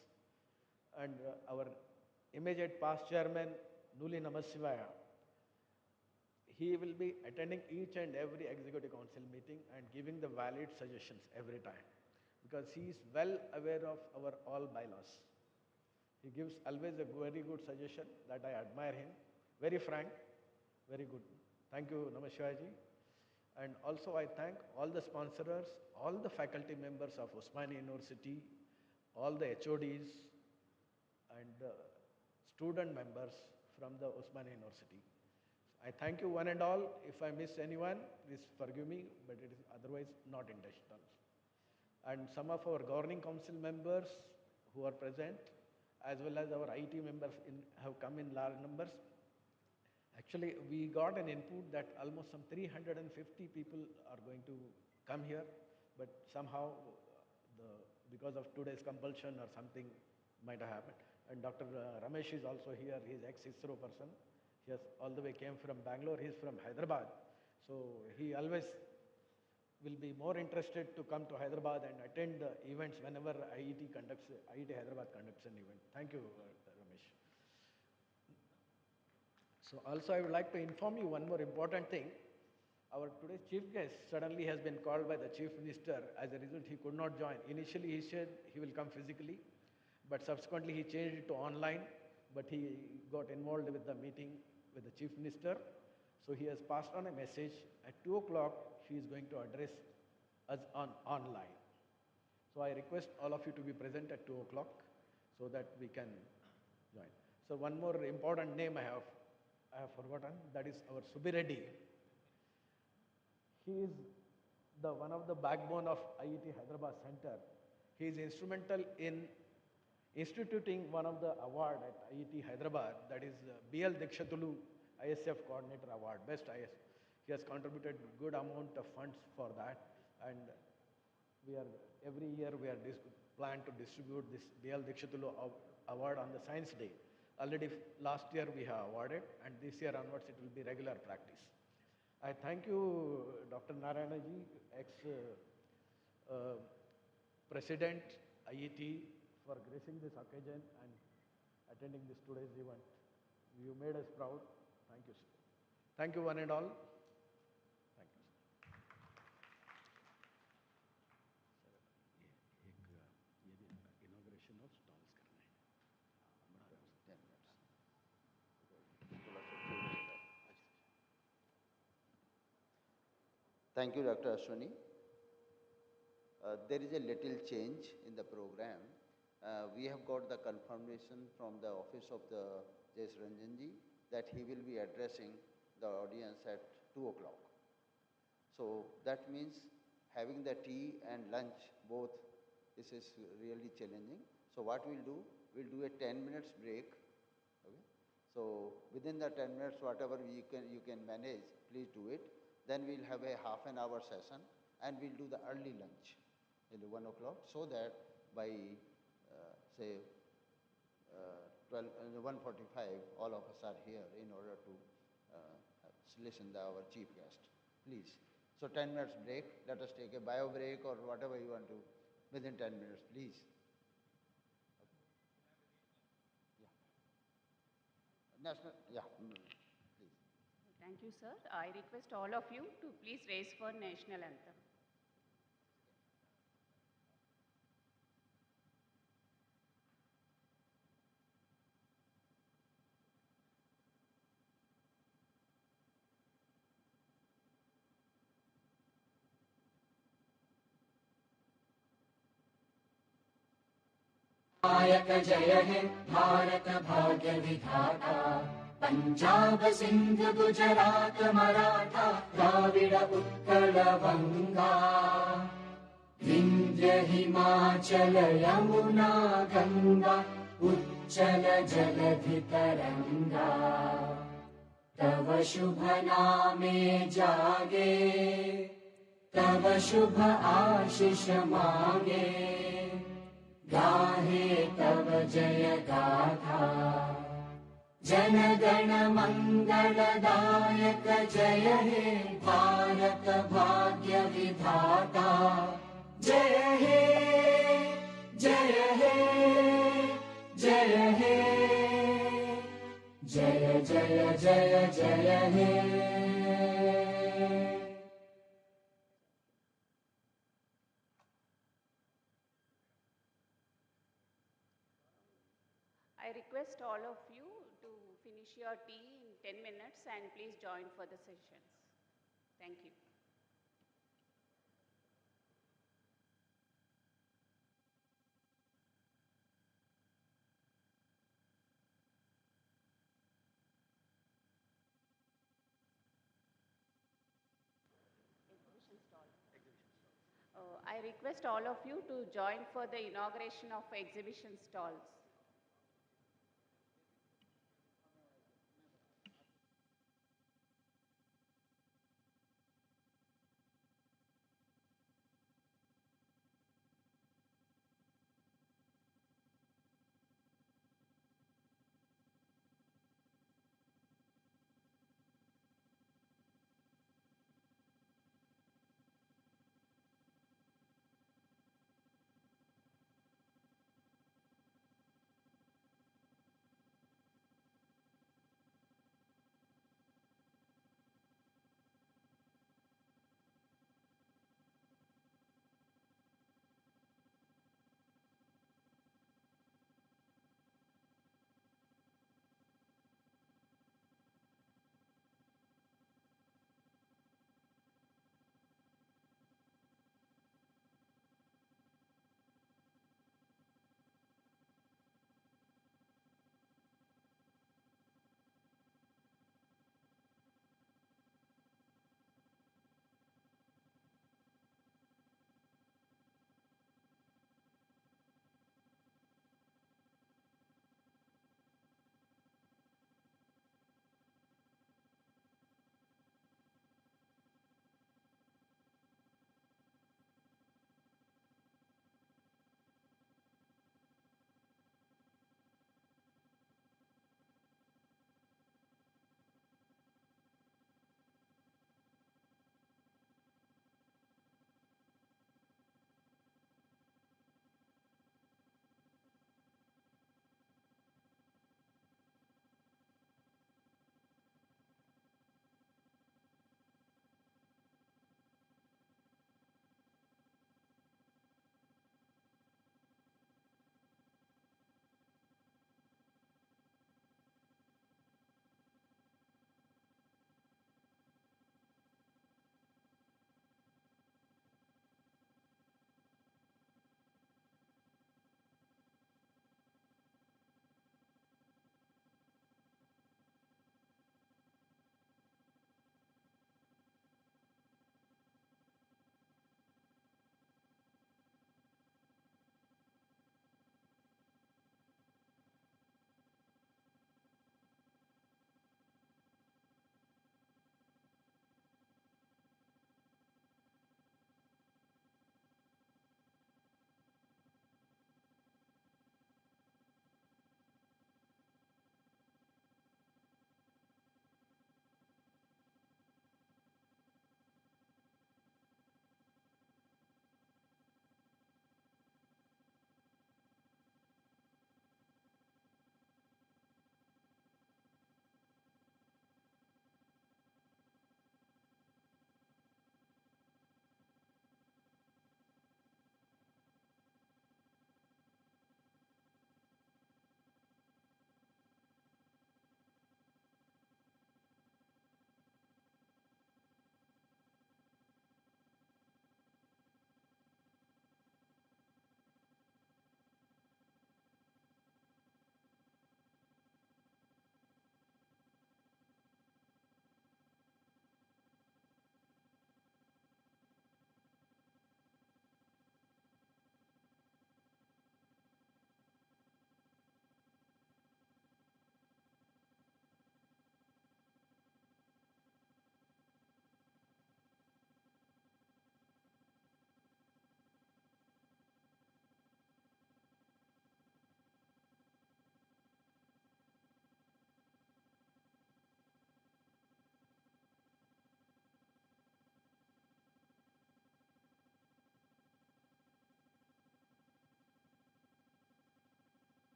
Speaker 4: And our immediate past chairman, Nuli Namasivaya. He will be attending each and every executive council meeting and giving the valid suggestions every time, because he is well aware of our all bylaws. He gives always a very good suggestion that I admire him. Very frank, very good. Thank you, Namashivaji. And also I thank all the sponsors, all the faculty members of Osmania University, all the HODs and student members from the Osmania University. I thank you one and all. If I miss anyone, please forgive me, but it is otherwise not intentional. And some of our governing council members who are present, as well as our IETE members have come in large numbers. Actually, we got an input that almost some 350 people are going to come here, but somehow because of today's compulsion or something might have happened. And Dr. Ramesh is also here. He is ex-ISRO person. He has all the way came from Bangalore. He is from Hyderabad. So he always will be more interested to come to Hyderabad and attend the events whenever IETE Hyderabad conducts an event. Thank you, Ramesh. So also I would like to inform you one more important thing. Our today's chief guest suddenly has been called by the chief minister. As a result, he could not join. Initially, he said he will come physically, but subsequently he changed it to online, but he got involved with the meeting with the chief minister. So he has passed on a message. At 2 o'clock, he is going to address us online. So I request all of you to be present at 2 o'clock so that we can join. So one more important name I have forgotten, that is our Subireddy. He is one of the backbone of IETE Hyderabad Center. He is instrumental in instituting one of the award at IETE Hyderabad, that is BL Dikshatulu ISF Coordinator Award, Best IS. He has contributed good amount of funds for that, and every year we are plan to distribute this BL Dikshatulu Award on the Science Day. Already last year we have awarded, and this year onwards it will be regular practice. I thank you, Dr. Narayanaji, ex-President IETE, for gracing this occasion and attending this today's event. You made us proud. Thank you, sir. Thank you, one and all. Thank you, sir. Inauguration of stalls.
Speaker 3: 10 minutes. Thank you, Dr. Ashwani. There is a little change in the program. We have got the confirmation from the office of the Jayesh Ranjanji that he will be addressing the audience at 2 o'clock. So that means having the tea and lunch both, this is really challenging. So what we'll do a 10 minutes break. Okay? So within the 10 minutes, whatever you can manage, please do it. Then we'll have a half an hour session and we'll do the early lunch in the 1 o'clock, so that by say 1:45, all of us are here in order to listen to our chief guest. Please. So 10 minutes break. Let us take a bio break or whatever you want to within 10 minutes, please. Okay. Yeah. Please.
Speaker 8: Thank you, sir. I request all of you to please raise for national anthem.
Speaker 15: नायक जय हे भारत भाग्य विधाता, पंजाब सिंध गुजरात मराठा द्राविड उत्कल बंगा, विंध्य हिमाचल यमुना गंगा उच्चल जलधि तरंगा, तव शुभ नामे जागे, तव शुभ आशीष मांगे, गाहे तव जय गाथा, जन गण मंगलदायक जय हे भारत भाग्य विधाता, जय हे जय हे जय हे, जय जय जय जय हे।
Speaker 8: I request all of you to finish your tea in 10 minutes and please join for the sessions. Thank you. I request all of you to join for the inauguration of exhibition stalls.